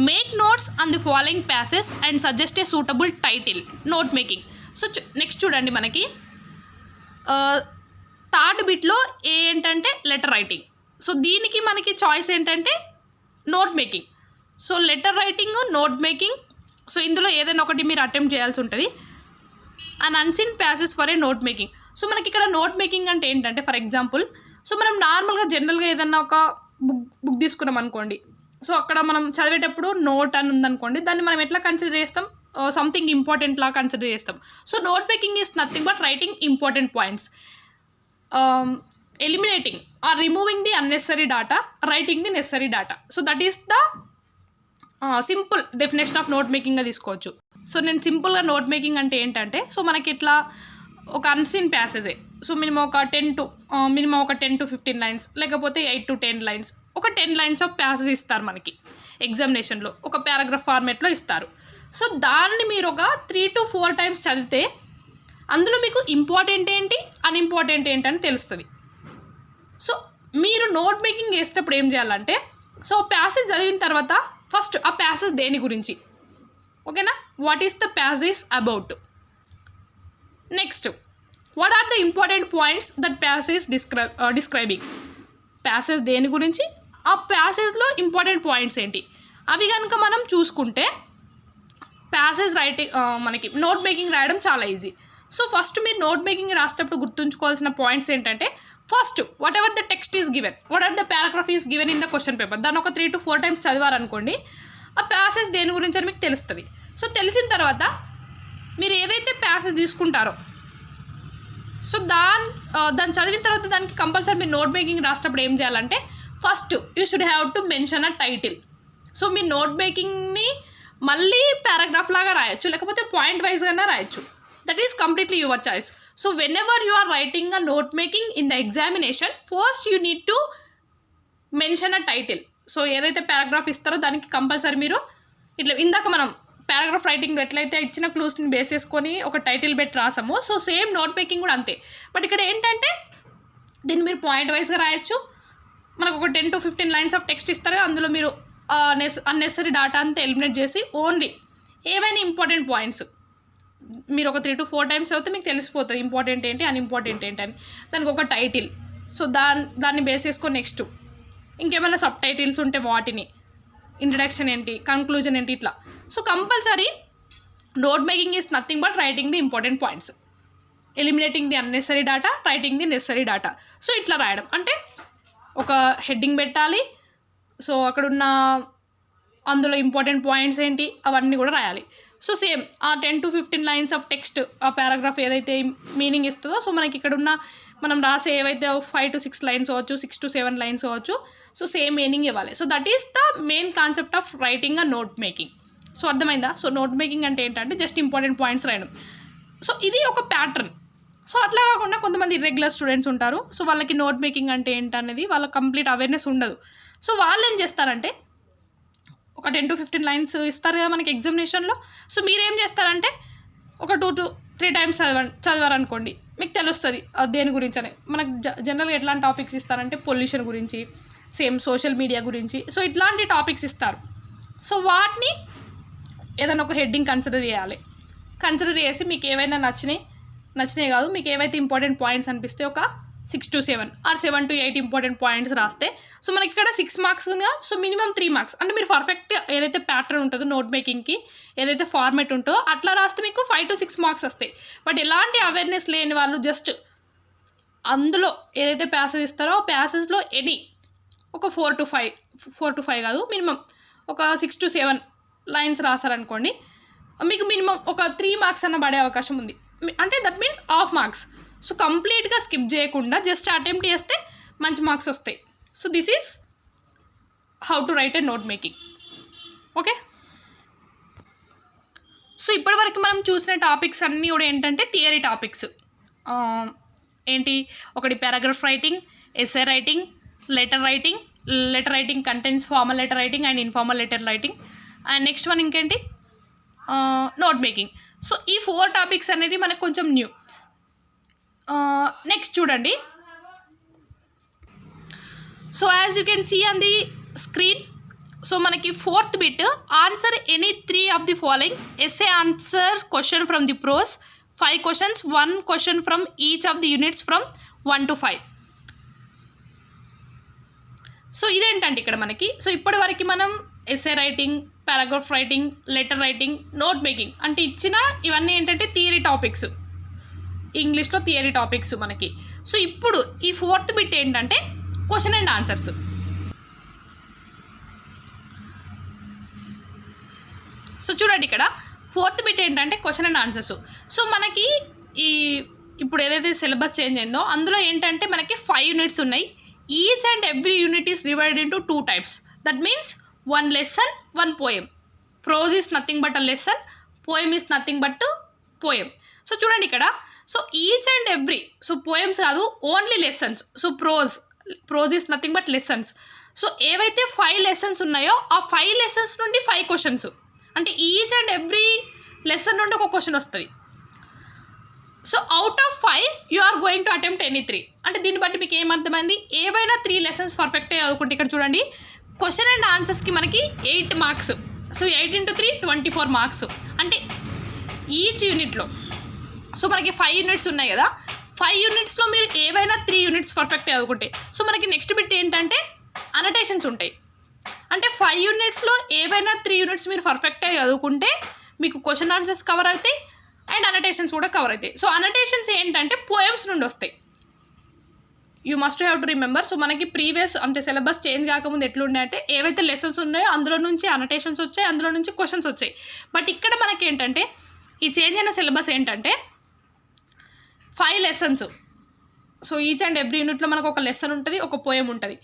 make notes on the following passages and suggest a suitable title. Note making. So next చూడండి మనకి third బిట్లో ఏంటంటే letter writing. So దీనికి మనకి choice ఏంటంటే note making. So letter writing, note making. So ఇందులో ఏదైనా ఒకటి మీరు అటెంప్ట్ చేయాల్సి ఉంటుంది. And unseen passes for a note making. So మనకి ఇక్కడ నోట్ మేకింగ్ అంటే ఏంటంటే ఫర్ ఎగ్జాంపుల్ సో మనం నార్మల్గా జనరల్గా ఏదన్నా ఒక బుక్ తీసుకున్నాం అనుకోండి. సో అక్కడ మనం చదివేటప్పుడు నోట్ అని ఉందనుకోండి, దాన్ని మనం ఎట్లా కన్సిడర్ చేస్తాం, సంథింగ్ ఇంపార్టెంట్ లా కన్సిడర్ చేస్తాం. So note making is nothing but writing important points, eliminating or removing the unnecessary data, writing the necessary data. So that is the simple definition of note మేకింగ్గా తీసుకోవచ్చు. సో నేను సింపుల్గా note making అంటే ఏంటంటే so మనకి ఇట్లా ఒక అన్సీన్ ప్యాసేజే. సో మినిమం ఒక 10 to 15 లైన్స్, లేకపోతే 8 to 10 లైన్స్, ఒక 10 లైన్స్ ఆఫ్ ప్యాసేజ్ ఇస్తారు మనకి ఎగ్జామినేషన్లో, ఒక పారాగ్రాఫ్ ఫార్మేట్లో ఇస్తారు. సో దాన్ని మీరు ఒక 3 to 4 టైమ్స్ చదివితే అందులో మీకు ఇంపార్టెంట్ ఏంటి, అన్ఇంపార్టెంట్ ఏంటి అని తెలుస్తుంది. సో మీరు నోట్ మేకింగ్ చేసేటప్పుడు ఏం చేయాలంటే సో ప్యాసేజ్ చదివిన తర్వాత ఫస్ట్ ఆ ప్యాసేజ్ దేని గురించి, ఓకేనా, what is the passage about. Next what are the important points that passage describing. Passage దేని గురించి, ఆ ప్యాసేజ్లో ఇంపార్టెంట్ పాయింట్స్ ఏంటి, అవి కనుక మనం చూసుకుంటే ప్యాసేజ్ రైటింగ్ మనకి నోట్ మేకింగ్ రాయడం చాలా ఈజీ. సో ఫస్ట్ మీరు నోట్ మేకింగ్ రాసేటప్పుడు గుర్తుంచుకోవాల్సిన పాయింట్స్ ఏంటంటే first whatever the text is given, what are the paragraph is given in the question paper, దాన్ని ఒక 3 to 4 టైమ్స్ చదివారనుకోండి ఆ ప్యాసేజ్ దేని గురించి అని మీకు తెలుస్తుంది. సో తెలిసిన తర్వాత మీరు ఏదైతే ప్యాసేజ్ తీసుకుంటారో సో దాన్ని చదివిన తర్వాత దానికి కంపల్సరీ మీరు నోట్ మేకింగ్ రాసేటప్పుడు ఏం చేయాలంటే first you should have to mention a title. So మీ నోట్ మేకింగ్ని మళ్ళీ పారాగ్రాఫ్ లాగా రాయొచ్చు, లేకపోతే పాయింట్ వైజ్గానే రాయొచ్చు. That is completely your choice. So whenever you are writing a note making in the examination first you need to mention a title. So ఏదైతే paragraph ఇస్తారో దానికి కంపల్సరీ మీరు ఇట్లా ఇందాక మనం పారాగ్రాఫ్ రైటింగ్ ఎట్లయితే ఇచ్చిన క్లూస్ని బేస్ చేసుకొని ఒక టైటిల్ పెట్టి రాసాము, సో సేమ్ నోట్ మేకింగ్ కూడా అంతే. బట్ ఇక్కడ ఏంటంటే దీన్ని మీరు పాయింట్ వైజ్గా రాయొచ్చు. మనకు ఒక 10 to 15 లైన్స్ ఆఫ్ టెక్స్ట్ ఇస్తారు, అందులో మీరు అన్నెసరీ డాటా అంతా ఎలిమినేట్ చేసి ఓన్లీ ఏవైనా ఇంపార్టెంట్ పాయింట్స్ మీరు ఒక 3 to 4 టైమ్స్ అయితే మీకు తెలిసిపోతుంది ఇంపార్టెంట్ ఏంటి అన్ఇంపార్టెంట్ ఏంటి అని. దానికి ఒక టైటిల్, సో దాన్ని బేస్ చేసుకొని నెక్స్ట్ ఇంకేమైనా సబ్ టైటిల్స్ ఉంటే వాటిని, ఇంట్రడక్షన్ ఏంటి, కంక్లూజన్ ఏంటి, ఇట్లా. So compulsory note making is nothing but writing the important points, eliminating the unnecessary data, writing the necessary data. So ఇట్లా రాయడం అంటే ఒక హెడ్డింగ్ పెట్టాలి, సో అక్కడున్న అందులో ఇంపార్టెంట్ పాయింట్స్ ఏంటి అవన్నీ కూడా రాయాలి. సో సేమ్ ఆ 10 to 15 లైన్స్ ఆఫ్ టెక్స్ట్ ఆ పారాగ్రాఫ్ ఏదైతే మీనింగ్ ఇస్తుందో, సో మనకి ఇక్కడున్న మనం రాసే ఏవైతే 5 to 6 లైన్స్ అవ్వచ్చు, 6 to 7 లైన్స్ అవ్వచ్చు, సో సేమ్ మీనింగ్ ఇవ్వాలి. So that is the main concept of writing a note making. So అర్థమైందా? సో నోట్ మేకింగ్ అంటే ఏంటంటే జస్ట్ ఇంపార్టెంట్ పాయింట్స్ రాయడం. సో ఇది ఒక ప్యాటర్న్. సో అట్లా కాకుండా కొంతమంది ఇర్రెగ్యులర్ స్టూడెంట్స్ ఉంటారు, సో వాళ్ళకి నోట్ మేకింగ్ అంటే ఏంటనేది వాళ్ళకి కంప్లీట్ అవేర్నెస్ ఉండదు. సో వాళ్ళు ఏం చేస్తారంటే ఒక 10 to 15 లైన్స్ ఇస్తారు కదా మనకి ఎగ్జామినేషన్లో. సో మీరేం చేస్తారంటే ఒక 2 to 3 టైమ్స్ చదివారనుకోండి, మీకు తెలుస్తుంది దేని గురించి అని. మనకు జనరల్గా ఎట్లాంటి టాపిక్స్ ఇస్తారంటే పొల్యూషన్ గురించి, సేమ్ సోషల్ మీడియా గురించి, సో ఇట్లాంటి టాపిక్స్ ఇస్తారు. సో వాటిని ఏదైనా ఒక హెడ్డింగ్ కన్సిడర్ చేయాలి. కన్సిడర్ చేసి మీకు ఏవైనా నచ్చినాయి కాదు, మీకు ఏవైతే ఇంపార్టెంట్ పాయింట్స్ అనిపిస్తే ఒక 6 to 7 or 7 to 8 important points రాస్తే, సో మనకి ఇక్కడ 6 మార్క్స్ ఉందా, సో మినిమం 3 మార్క్స్ అంటే మీరు పర్ఫెక్ట్ ఏదైతే ప్యాటర్న్ ఉంటుందో నోట్ మేకింగ్కి, ఏదైతే ఫార్మేట్ ఉంటుందో అట్లా రాస్తే మీకు 5 to 6 మార్క్స్ వస్తాయి. బట్ ఎలాంటి అవేర్నెస్ లేని వాళ్ళు జస్ట్ అందులో ఏదైతే ప్యాసేజ్ ఇస్తారో ఆ ప్యాసేజ్లో ఒక 4 to 5 కాదు మినిమం ఒక 6 to 7 లైన్స్ రాశారనుకోండి, మీకు మినిమం ఒక 3 మార్క్స్ అన్న పడే అవకాశం ఉంది. అంటే that means half marks. So కంప్లీట్గా స్కిప్ చేయకుండా జస్ట్ అటెంప్ట్ చేస్తే మంచి మార్క్స్ వస్తాయి. So this is how to right a note making. Okay, so ఇప్పటివరకు మనం చూసిన టాపిక్స్ అన్నీ కూడా ఏంటంటే థియరీ టాపిక్స్. ఏంటి, ఒకటి paragraph writing, essay writing, letter writing contents formal letter writing and informal letter writing, and next one ఇంకేంటి note making. So ఈ 4 టాపిక్స్ అనేది మనకు కొంచెం న్యూ. నెక్స్ట్ చూడండి. So as you can see on the screen, so మనకి 4th bit answer any 3 of the following essay answer question from the prose 5 questions 1 question from each of the units from 1 to 5. So ఇదేంటంటే ఇక్కడ మనకి, so ఇప్పటి వరకు మనం essay writing, paragraph writing, letter writing, note making అంటే ఇచ్చిన ఇవన్నీ ఏంటంటే థియరీ టాపిక్స్, ఇంగ్లీష్లో థియరీ టాపిక్స్ మనకి. సో ఇప్పుడు ఈ 4th బిట్ ఏంటంటే క్వశ్చన్ అండ్ ఆన్సర్స్. సో చూడండి ఇక్కడ 4th బిట్ ఏంటంటే క్వశ్చన్ అండ్ ఆన్సర్స్. సో మనకి ఇప్పుడు ఏదైతే సిలబస్ చేంజ్ అయిందో అందులో ఏంటంటే మనకి 5 యూనిట్స్ ఉన్నాయి. Each and every unit is divided into 2 types. That means 1 lesson 1 poem. Prose is nothing but a lesson, poem is nothing but poem. So చూడండి ఇక్కడ, so each and every, so poems కాదు only lessons. So prose is nothing but lessons. So ఏవైతే 5 lessons ఉన్నాయో ఆ 5 lessons నుండి 5 questions, అంటే each and every lesson నుండి ఒక క్వశ్చన్ వస్తుంది. So out of 5 you are going to attempt any 3. అంటే దీన్ని బట్టి మీకు ఏమర్థమైంది, ఏవైనా 3 lessons పర్ఫెక్ట్గా చదువుకుంటే ఇక్కడ చూడండి క్వశ్చన్ అండ్ ఆన్సర్స్కి మనకి 8 మార్క్స్. సో 8 into 3 24 మార్క్స్ అంటే ఈచ్ యూనిట్లో. సో మనకి 5 యూనిట్స్ ఉన్నాయి కదా, 5 యూనిట్స్లో మీరు ఏవైనా 3 యూనిట్స్ పర్ఫెక్ట్గా చదువుకుంటే, సో మనకి నెక్స్ట్ బిట్ ఏంటంటే అనటేషన్స్ ఉంటాయి. అంటే 5 యూనిట్స్లో ఏవైనా 3 యూనిట్స్ మీరు పర్ఫెక్ట్గా చదువుకుంటే మీకు క్వశ్చన్ ఆన్సర్స్ కవర్ అవుతాయి అండ్ అనటేషన్స్ కూడా కవర్ అవుతాయి. సో అనటేషన్స్ ఏంటంటే పోయమ్స్ నుండి వస్తాయి. You must have to remember. So మనకి ప్రీవియస్ అంటే సిలబస్ చేంజ్ కాకముందు ఎట్లుండే అంటే ఏవైతే లెసన్స్ ఉన్నాయో అందులో నుంచి అనటేషన్స్ వచ్చాయి, అందులో నుంచి క్వశ్చన్స్ వచ్చాయి. బట్ ఇక్కడ మనకి ఏంటంటే ఈ చేంజ్ అయిన సిలబస్ ఏంటంటే 5 lessons. So each and every యూనిట్లో మనకు ఒక లెసన్ ఉంటుంది, ఒక పోయం ఉంటుంది.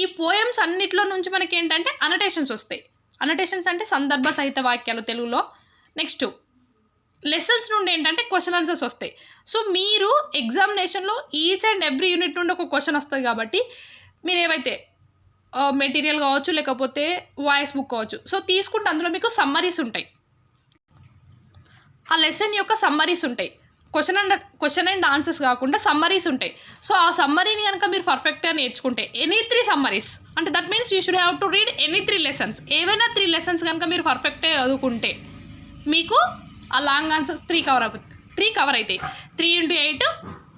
ఈ పోయమ్స్ అన్నిట్లో నుంచి మనకి ఏంటంటే అనటేషన్స్ వస్తాయి. అనటేషన్స్ అంటే సందర్భ సహిత వాక్యాలు తెలుగులో. నెక్స్ట్ లెసన్స్ నుండి ఏంటంటే క్వశ్చన్ ఆన్సర్స్ వస్తాయి. సో మీరు ఎగ్జామినేషన్లో ఈచ్ అండ్ ఎవ్రీ యూనిట్ నుండి ఒక క్వశ్చన్ వస్తుంది కాబట్టి మీరు ఏవైతే మెటీరియల్ కావచ్చు లేకపోతే వాయిస్ బుక్ కావచ్చు, సో తీసుకుంటే అందులో మీకు సమ్మరీస్ ఉంటాయి. ఆ లెసన్ యొక్క సమ్మరీస్ ఉంటాయి. క్వశ్చన్ అండ్ ఆన్సర్స్ కాకుండా సమ్మరీస్ ఉంటాయి. సో ఆ సమ్మరీని కనుక మీరు పర్ఫెక్ట్గా నేర్చుకుంటే ఎనీ 3 సమ్మరీస్ అంటే that means you should have to read any 3 lessons. ఏవైనా 3 లెసన్స్ కనుక మీరు పర్ఫెక్ట్గా చదువుకుంటే మీకు ఆ లాంగ్ ఆన్సర్స్ 3 కవర్ అవుతాయి. 3 × 8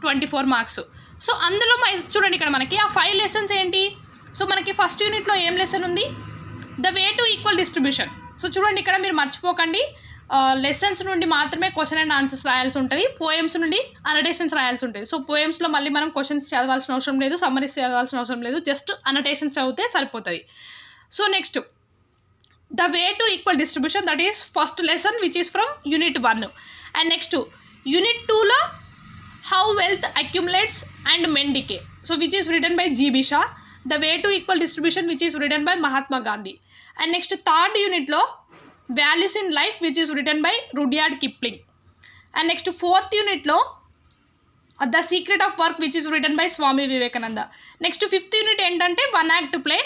24 మార్క్స్. సో అందులో చూడండి ఇక్కడ మనకి ఆ 5 లెసన్స్ ఏంటి. సో మనకి ఫస్ట్ యూనిట్లో ఏం లెసన్ ఉంది, the way to equal distribution. So చూడండి ఇక్కడ మీరు మర్చిపోకండి, లెసన్స్ నుండి మాత్రమే క్వశ్చన్ అండ్ ఆన్సర్స్ రాయాల్సి ఉంటుంది, పోయమ్స్ నుండి అనటేషన్స్ రాయాల్సి ఉంటుంది. సో పోయమ్స్లో మళ్ళీ మనం క్వశ్చన్స్ చదవాల్సిన అవసరం లేదు, సమ్మరీస్ చదవాల్సిన అవసరం లేదు, జస్ట్ అనటేషన్స్ చదివితే సరిపోతుంది. So next the way to equal distribution, that is first lesson which is from unit 1. And next unit 2లో how wealth accumulates and men decay, so which is written by G.B. Shah. The way to equal distribution which is written by Mahatma Gandhi. And next third యూనిట్లో values in life which is written by Rudyard Kipling. And next fourth యూనిట్లో the secret of work which is written by Swami Vivekananda. Next fifth unit ఏంటంటే one act play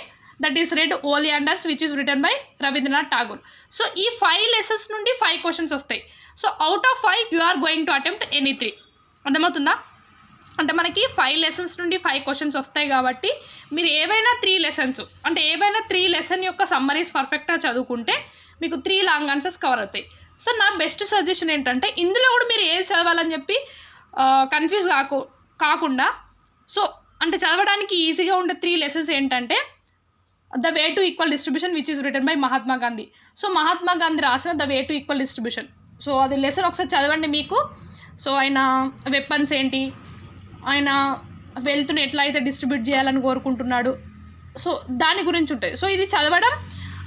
that is red oleanders which is written by Rabindranath Tagore. So ఈ 5 lessons నుండి 5 questions వస్తాయి. So out of 5 you are going to attempt any 3. అర్థమవుతుందా? అంటే మనకి 5 lessons నుండి 5 questions వస్తాయి కాబట్టి మీరు ఏవైనా 3 లెసన్స్ అంటే ఏవైనా 3 లెసన్ యొక్క సమ్మరీస్ పర్ఫెక్ట్గా చదువుకుంటే మీకు 3 లాంగ్ ఆన్సర్స్ కవర్ అవుతాయి. సో నా బెస్ట్ సజెషన్ ఏంటంటే ఇందులో కూడా మీరు ఏది చదవాలని చెప్పి కన్ఫ్యూజ్ కాకుండా సో అంటే చదవడానికి ఈజీగా ఉండే 3 లెసన్స్ ఏంటంటే the way to equal distribution which is written by Mahatma Gandhi. So Mahatma Gandhi రాసిన the way to equal distribution. So అది లెసన్ ఒకసారి చదవండి మీకు. సో ఆయన వెపన్స్ ఏంటి, ఆయన వెల్త్ని ఎట్లా అయితే డిస్ట్రిబ్యూట్ చేయాలని కోరుకుంటున్నాడు, సో దాని గురించి ఉంటుంది. సో ఇది చదవడం,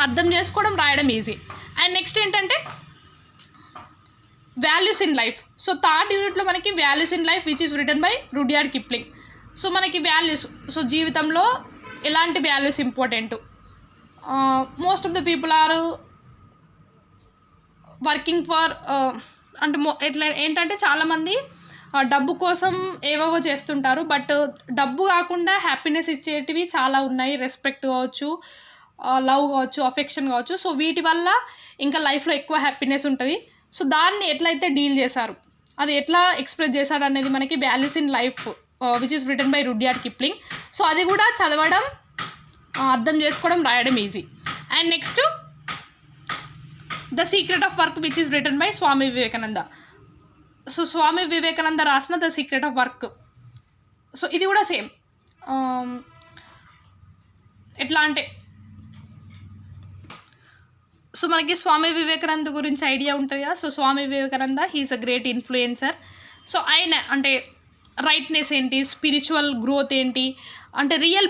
అర్థం చేసుకోవడం, రాయడం ఈజీ. అండ్ నెక్స్ట్ ఏంటంటే values in life. So third యూనిట్లో మనకి values in life which is written by Rudyard Kipling. So మనకి వాల్యూస్, సో జీవితంలో ఎలాంటి values important, most of the people are working for అంటే ఎట్లా ఏంటంటే చాలామంది డబ్బు కోసం ఏవేవో చేస్తుంటారు, బట్ డబ్బు కాకుండా హ్యాపీనెస్ ఇచ్చేటివి చాలా ఉన్నాయి. రెస్పెక్ట్ కావచ్చు, లవ్ కావచ్చు, అఫెక్షన్ కావచ్చు. సో వీటి వల్ల ఇంకా లైఫ్లో ఎక్కువ హ్యాపీనెస్ ఉంటుంది. సో దాన్ని ఎట్లయితే డీల్ చేశారు, అది ఎట్లా ఎక్స్ప్రెస్ చేశారు అనేది మనకి values in life which is written by Rudyard Kipling. So అది కూడా చదవడం, అర్థం చేసుకోవడం, రాయడం easy. And next the secret of work which is written by Swami Vivekananda. So Swami Vivekananda రాసిన the secret of work. So ఇది కూడా సేమ్ ఎట్లా అంటే సో మనకి స్వామి వివేకానంద గురించి ఐడియా ఉంటుంది కదా. So Swami Vivekananda he is a great influencer. So ఆయన అంటే రైట్నెస్ ఏంటి, స్పిరిచువల్ గ్రోత్ ఏంటి, అంటే రియల్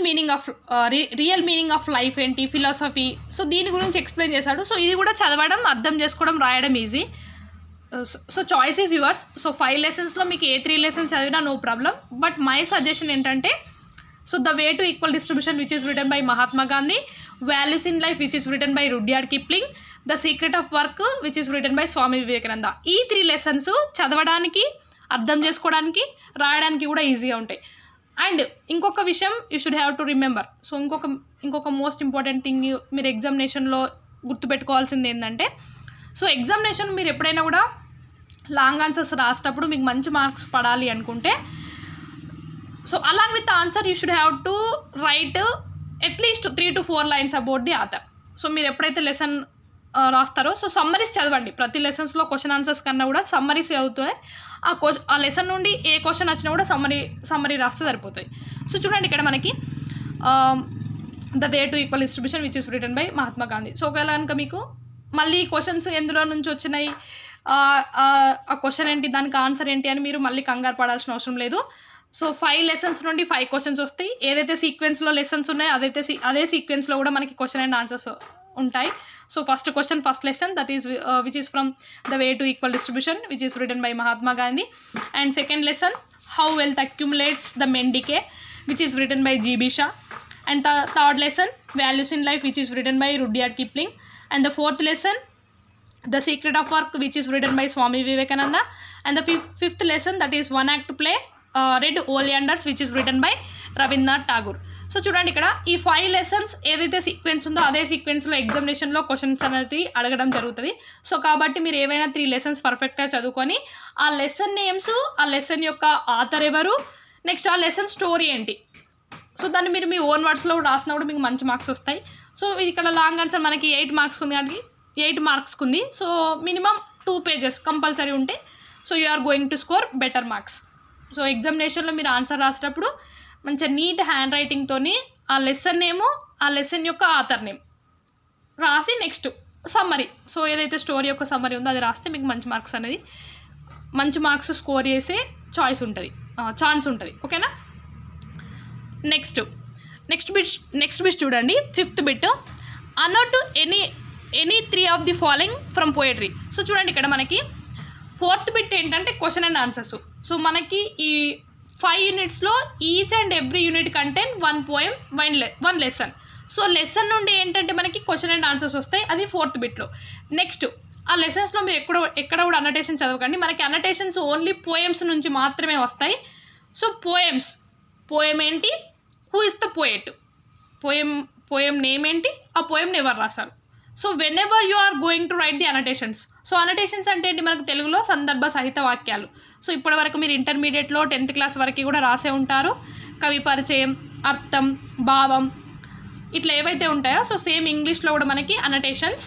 మీనింగ్ ఆఫ్ లైఫ్ ఏంటి, ఫిలాసఫీ, సో దీని గురించి ఎక్స్ప్లెయిన్ చేశాడు. సో ఇది కూడా చదవడం, అర్థం చేసుకోవడం, రాయడం easy. So choice is yours. So 5 లెసన్స్లో మీకు ఏ 3 లెసన్స్ చదివినా no problem. But my suggestion ఏంటంటే so the way to equal distribution which is written by Mahatma Gandhi, values in life which is written by Rudyard Kipling, the secret of work which is written by Swami Vivekananda. ఈ 3 lessons చదవడానికి, అర్థం చేసుకోవడానికి, రాయడానికి కూడా ఈజీగా ఉంటాయి. And ఇంకొక విషయం you should have to remember. So ఇంకొక మోస్ట్ ఇంపార్టెంట్ థింగ్ మీరు ఎగ్జామినేషన్లో గుర్తుపెట్టుకోవాల్సింది ఏంటంటే సో ఎగ్జామినేషన్ మీరు ఎప్పుడైనా కూడా లాంగ్ ఆన్సర్స్ రాసేటప్పుడు మీకు మంచి మార్క్స్ పడాలి అనుకుంటే so along with answer you should have to write at least 3 to 4 lines about the author. So మీరు ఎప్పుడైతే లెసన్ రాస్తారో సో సమ్మరీస్ చదవండి. ప్రతి లెసన్స్లో క్వశ్చన్ ఆన్సర్స్ కన్నా కూడా సమ్మరీస్ చదివితే ఆ లెసన్ నుండి ఏ క్వశ్చన్ వచ్చినా కూడా సమ్మరీ రాస్తే సరిపోతుంది. సో చూడండి ఇక్కడ మనకి the way to equal distribution which is written by Mahatma Gandhi. So ఒకవేళ కనుక మీకు మళ్ళీ క్వశ్చన్స్ ఎందులో నుంచి వచ్చినాయి, ఆ క్వశ్చన్ ఏంటి, దానికి ఆన్సర్ ఏంటి అని మీరు మళ్ళీ కంగారు పడాల్సిన అవసరం లేదు. సో 5 లెసన్స్ నుండి 5 క్వశ్చన్స్ వస్తాయి. ఏదైతే సీక్వెన్స్లో లెసన్స్ ఉన్నాయో అదే సీక్వెన్స్లో కూడా మనకి క్వశ్చన్ అండ్ ఆన్సర్స్ ఉంటాయి. So first question first lesson that is which is from the way to equal distribution which is written by Mahatma Gandhi. And second lesson how wealth accumulates the men decay which is written by G B Shaw. And the third lesson values in life which is written by Rudyard Kipling. And the fourth lesson the secret of work which is written by Swami Vivekananda. And the fifth lesson that is one act play Red Oleanders which is written by Rabindranath Tagore. So చూడండి ఇక్కడ ఈ 5 lessons ఏదైతే sequence ఉందో అదే సీక్వెన్స్లో ఎగ్జామినేషన్లో questions అనేది అడగడం జరుగుతుంది. సో కాబట్టి మీరు ఏవైనా 3 లెసన్స్ పర్ఫెక్ట్గా చదువుకొని ఆ లెసన్ నేమ్స్, ఆ లెసన్ యొక్క ఆథర్ ఎవరు, నెక్స్ట్ ఆ లెసన్ స్టోరీ ఏంటి, సో దాన్ని మీరు మీ ఓన్ వర్డ్స్లో రాసినప్పుడు మీకు మంచి మార్క్స్ వస్తాయి. సో ఇది ఇక్కడ లాంగ్ ఆన్సర్ మనకి 8 మార్క్స్ ఉంది కాబట్టి 8 మార్క్స్కి ఉంది. సో మినిమం 2 పేజెస్ కంపల్సరీ ఉంటే so you are going to score better marks. So ఎగ్జామినేషన్లో మీరు ఆన్సర్ రాసేటప్పుడు మంచిగా నీట్ హ్యాండ్ రైటింగ్తో ఆ లెసన్ నేము, ఆ లెసన్ యొక్క ఆథర్ నేమ్ రాసి నెక్స్ట్ సమ్మరీ, సో ఏదైతే స్టోరీ యొక్క సమ్మరీ ఉందో అది రాస్తే మీకు మంచి మార్క్స్ అనేది, మంచి మార్క్స్ స్కోర్ చేసే ఛాన్స్ ఉంటుంది. ఓకేనా. నెక్స్ట్ బిట్ చూడండి. 5th bit annotate any 3 of the following from poetry. So చూడండి ఇక్కడ మనకి 4th బిట్ ఏంటంటే క్వశ్చన్ అండ్ ఆన్సర్స్. సో మనకి ఈ 5 యూనిట్స్లో each and every unit content 1 poem 1 lesson. So lesson నుండి ఏంటంటే మనకి క్వశ్చన్ అండ్ ఆన్సర్స్ వస్తాయి, అది 4th బిట్లో. నెక్స్ట్ ఆ లెసన్స్లో మీరు ఎక్కడ కూడా అనటేషన్ చదవకండి, మనకి అనటేషన్స్ ఓన్లీ పోయమ్స్ నుంచి మాత్రమే వస్తాయి. సో పోయం ఏంటి, who is the poet, poem name ఏంటి, ఆ పోయంని ఎవరు రాశారు. So whenever you are going to write the annotations. So annotations అంటే ఏంటి, మనకు తెలుగులో సందర్భ సహిత వాక్యాలు. సో ఇప్పటివరకు మీరు ఇంటర్మీడియట్లో 10th క్లాస్ వరకు కూడా రాసే ఉంటారు. కవి పరిచయం, అర్థం, భావం ఇట్లా ఏవైతే ఉంటాయో సో సేమ్ ఇంగ్లీష్లో కూడా మనకి annotations.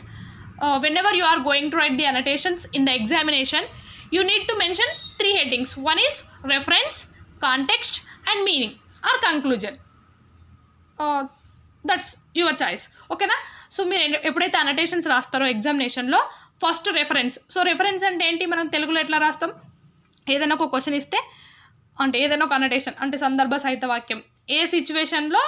Whenever you are going to write the annotations in the examination you need to mention 3 headings. One is reference, context and meaning or conclusion. That's your choice. ఓకేనా. So మీరు ఎప్పుడైతే అనటేషన్స్ రాస్తారో ఎగ్జామినేషన్లో first reference. So reference అంటే ఏంటి, మనం తెలుగులో ఎట్లా రాస్తాం, ఏదైనా ఒక క్వశ్చన్ ఇస్తే అంటే ఏదైనా ఒక అనటేషన్ అంటే సందర్భ సహిత వాక్యం, ఏ సిచ్యువేషన్లో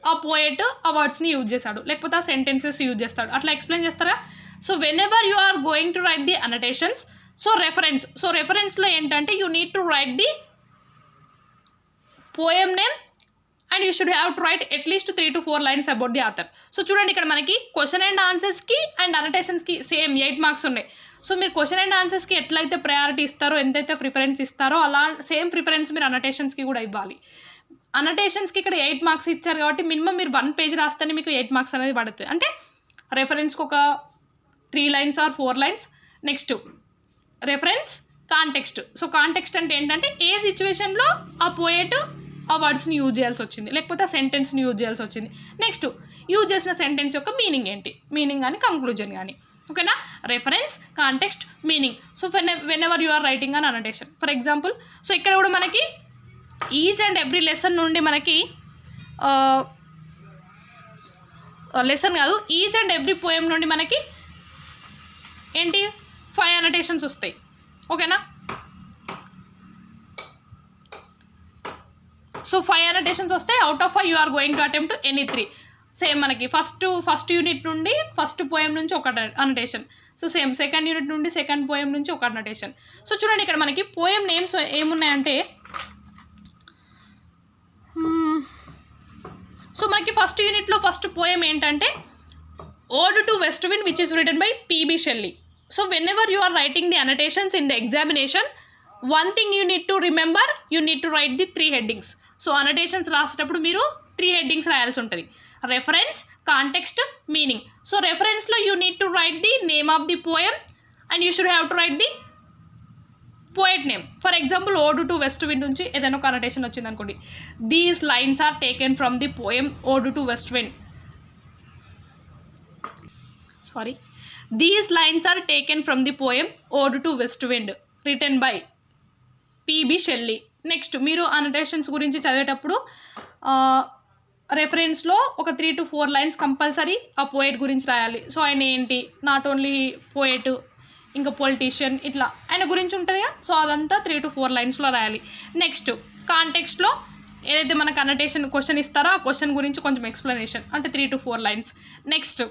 ఆ పోయెట్ ఆ వర్డ్స్ని యూజ్ చేస్తాడు, లేకపోతే ఆ సెంటెన్సెస్ యూజ్ చేస్తాడు, అట్లా ఎక్స్ప్లెయిన్ చేస్తారా. So whenever you are going to write the annotations, so రెఫరెన్స్లో ఏంటంటే you need to write the poem name and you should have to write at least 3 to 4 lines about the author. So చూడండి ఇక్కడ మనకి question and ఆన్సర్స్కి and అనటేషన్స్కి same 8 marks ఉన్నాయి. So మీరు question and ఆన్సర్స్కి ఎట్లయితే ప్రయారిటీ ఇస్తారో, ఎంతైతే ప్రిఫరెన్స్ ఇస్తారో అలా సేమ్ ప్రిఫరెన్స్ మీరు అనటేషన్స్కి కూడా ఇవ్వాలి. అనటేషన్స్కి ఇక్కడ 8 మార్క్స్ ఇచ్చారు కాబట్టి మినిమం మీరు 1 పేజ్ రాస్తేనే మీకు 8 మార్క్స్ అనేది పడుతుంది. అంటే రెఫరెన్స్కి ఒక 3 lines or 4 lines. Next reference, context. So context అంటే ఏంటంటే ఏ సిచ్యువేషన్లో ఆ పోయెట్ ఆ వర్డ్స్ని యూజ్ చేయాల్సి వచ్చింది, లేకపోతే ఆ సెంటెన్స్ని యూజ్ చేయాల్సి వచ్చింది. నెక్స్ట్ యూజ్ చేసిన సెంటెన్స్ యొక్క మీనింగ్ ఏంటి, మీనింగ్ కానీ కంక్లూజన్ కానీ. ఓకేనా. Reference, context, meaning. So whenever you are writing an annotation. For example so ఇక్కడ కూడా మనకి ఈచ్ అండ్ ఎవ్రీ లెసన్ నుండి మనకి లెసన్ కాదు, ఈచ్ అండ్ ఎవ్రీ పోయం నుండి మనకి ఏంటి 5 అనటేషన్స్ వస్తాయి. ఓకేనా. సో 5 అనటేషన్స్ వస్తాయి. Out of 5 you are going to attempt any 3. Same మనకి ఫస్ట్ యూనిట్ నుండి ఫస్ట్ పోయం నుంచి ఒక annotation. So same second unit నుండి సెకండ్ పోయం నుంచి ఒక అనటేషన్. సో చూడండి ఇక్కడ మనకి పోయం నేమ్స్ ఏమున్నాయంటే సో మనకి ఫస్ట్ యూనిట్లో ఫస్ట్ పోయం ఏంటంటే ode to west wind which is written by PB Shelley. So whenever you are writing the annotations in the examination, one thing you need to remember, you need to write the 3 headings. So annotations రాసేటప్పుడు మీరు 3 headings రాయాల్సి ఉంటుంది. Reference, context, meaning. So రెఫరెన్స్లో you need to write the name of the poem and you should have to write the poet name. For example ode to west wind నుంచి ఏదైనా ఒక annotation వచ్చింది అనుకోండి, these lines are taken from the poem ode to west wind. These lines are taken from the poem ode to west wind written by PB Shelley. Next మీరు annotations గురించి చదివేటప్పుడు రెఫరెన్స్లో ఒక 3 to 4 లైన్స్ కంపల్సరీ ఆ poet గురించి రాయాలి. So ఆయన ఏంటి, నాట్ ఓన్లీ పోయెట్, ఇంకా పొలిటీషియన్, ఇట్లా ఆయన గురించి ఉంటుందిగా. సో అదంతా 3 to 4 లైన్స్లో రాయాలి. నెక్స్ట్ కాంటెక్స్ట్లో ఏదైతే మనకు అనటేషన్ క్వశ్చన్ ఇస్తారో ఆ క్వశ్చన్ గురించి కొంచెం ఎక్స్ప్లెనేషన్, అంటే 3 to 4 లైన్స్. నెక్స్ట్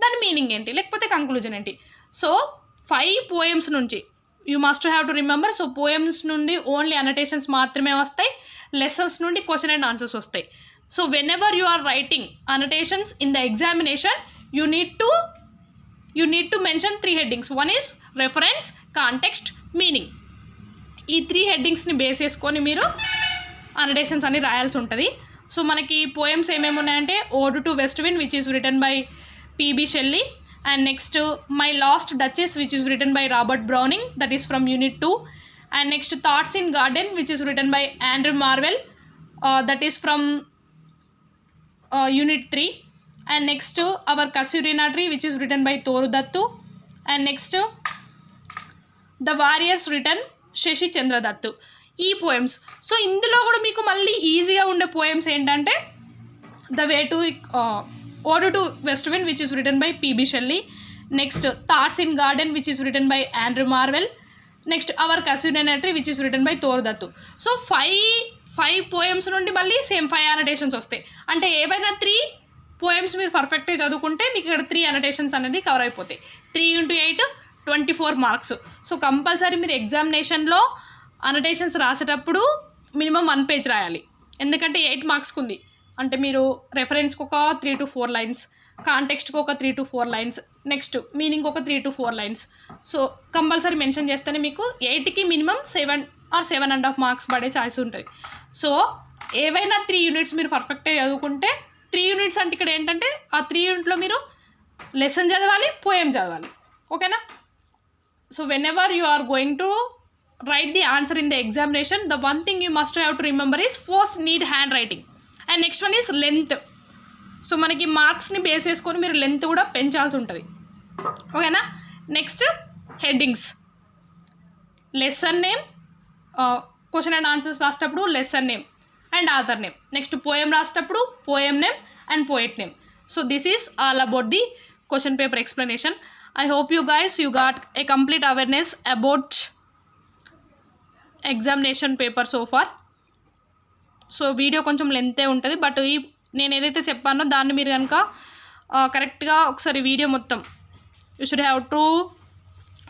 దాని మీనింగ్ ఏంటి, లేకపోతే కంక్లూజన్ ఏంటి. సో 5 పోయమ్స్ నుంచి you must have to remember. So poems నుండి ఓన్లీ అనటేషన్స్ మాత్రమే వస్తాయి, లెసన్స్ నుండి క్వశ్చన్ అండ్ ఆన్సర్స్ వస్తాయి. So whenever you are writing annotations in the examination you need to mention 3 headings. One is reference, context, meaning. ఈ 3 headingsని base చేసుకొని మీరు అనటేషన్స్ అన్ని రాయాల్సి ఉంటుంది. సో మనకి పోయమ్స్ ఏమేమి ఉన్నాయంటే ode to west wind which is written by PB Shelley, and next my last duchess which is written by Robert Browning, that is from unit 2, and next thoughts in garden which is written by Andrew Marvell, that is from unit 3, and next our casuarina tree which is written by Toru Dutt, and next the warriors written Shashi Chandra Dutt. ఈ poems. So ఇందులో కూడా మీకు మళ్ళీ ఈజీగా ఉండే poems ఏంటంటే the way to ode to west wind which is written by PB Shelley, next thoughts in garden which is written by Andrew Marvell, next our casuarina tree which is written by Toru Dutt. So 5 poems నుండి మళ్ళీ same 5 annotations వస్తాయి. అంటే ఏవైనా 3 poems మీరు పర్ఫెక్ట్గా చదువుకుంటే మీకు ఇక్కడ 3 అనటేషన్స్ అనేది కవర్ అయిపోతాయి. 3 into 8 24 మార్క్స్. సో కంపల్సరీ మీరు ఎగ్జామినేషన్లో అనటేషన్స్ రాసేటప్పుడు మినిమం 1 పేజ్ రాయాలి, ఎందుకంటే 8 మార్క్స్కి ఉంది. అంటే మీరు రెఫరెన్స్కి ఒక 3 to 4 లైన్స్, కాంటెక్స్ట్కి ఒక 3 to 4 లైన్స్, నెక్స్ట్ మీనింగ్ ఒక 3 to 4 lines. So compulsory mention చేస్తేనే మీకు 8కి మినిమం 7 or 7.5 మార్క్స్ పడే ఛాయిస్ ఉంటుంది. సో ఏవైనా 3 యూనిట్స్ మీరు పర్ఫెక్ట్గా చదువుకుంటే 3 యూనిట్స్ అంటే ఇక్కడ ఏంటంటే ఆ 3 యూనిట్లో మీరు లెసన్ చదవాలి, పోయం చదవాలి. ఓకేనా. So whenever you are going to write the answer in the examination, the one thing you must have to remember is first need handwriting, and next one is length. So మనకి మార్క్స్ని base చేసుకొని మీరు length కూడా పెంచాల్సి ఉంటుంది. ఓకేనా. Next headings, lesson name, question and answers రాసేటప్పుడు lesson name and author name, next poem రాసేటప్పుడు poem name and poet name. So this is all about the question paper explanation. I hope you guys got a complete awareness about examination paper so far. So video కొంచెం లెంతే ఉంటుంది, but నేను ఏదైతే చెప్పానో దాన్ని మీరు కనుక కరెక్ట్గా ఒకసారి వీడియో మొత్తం you should have to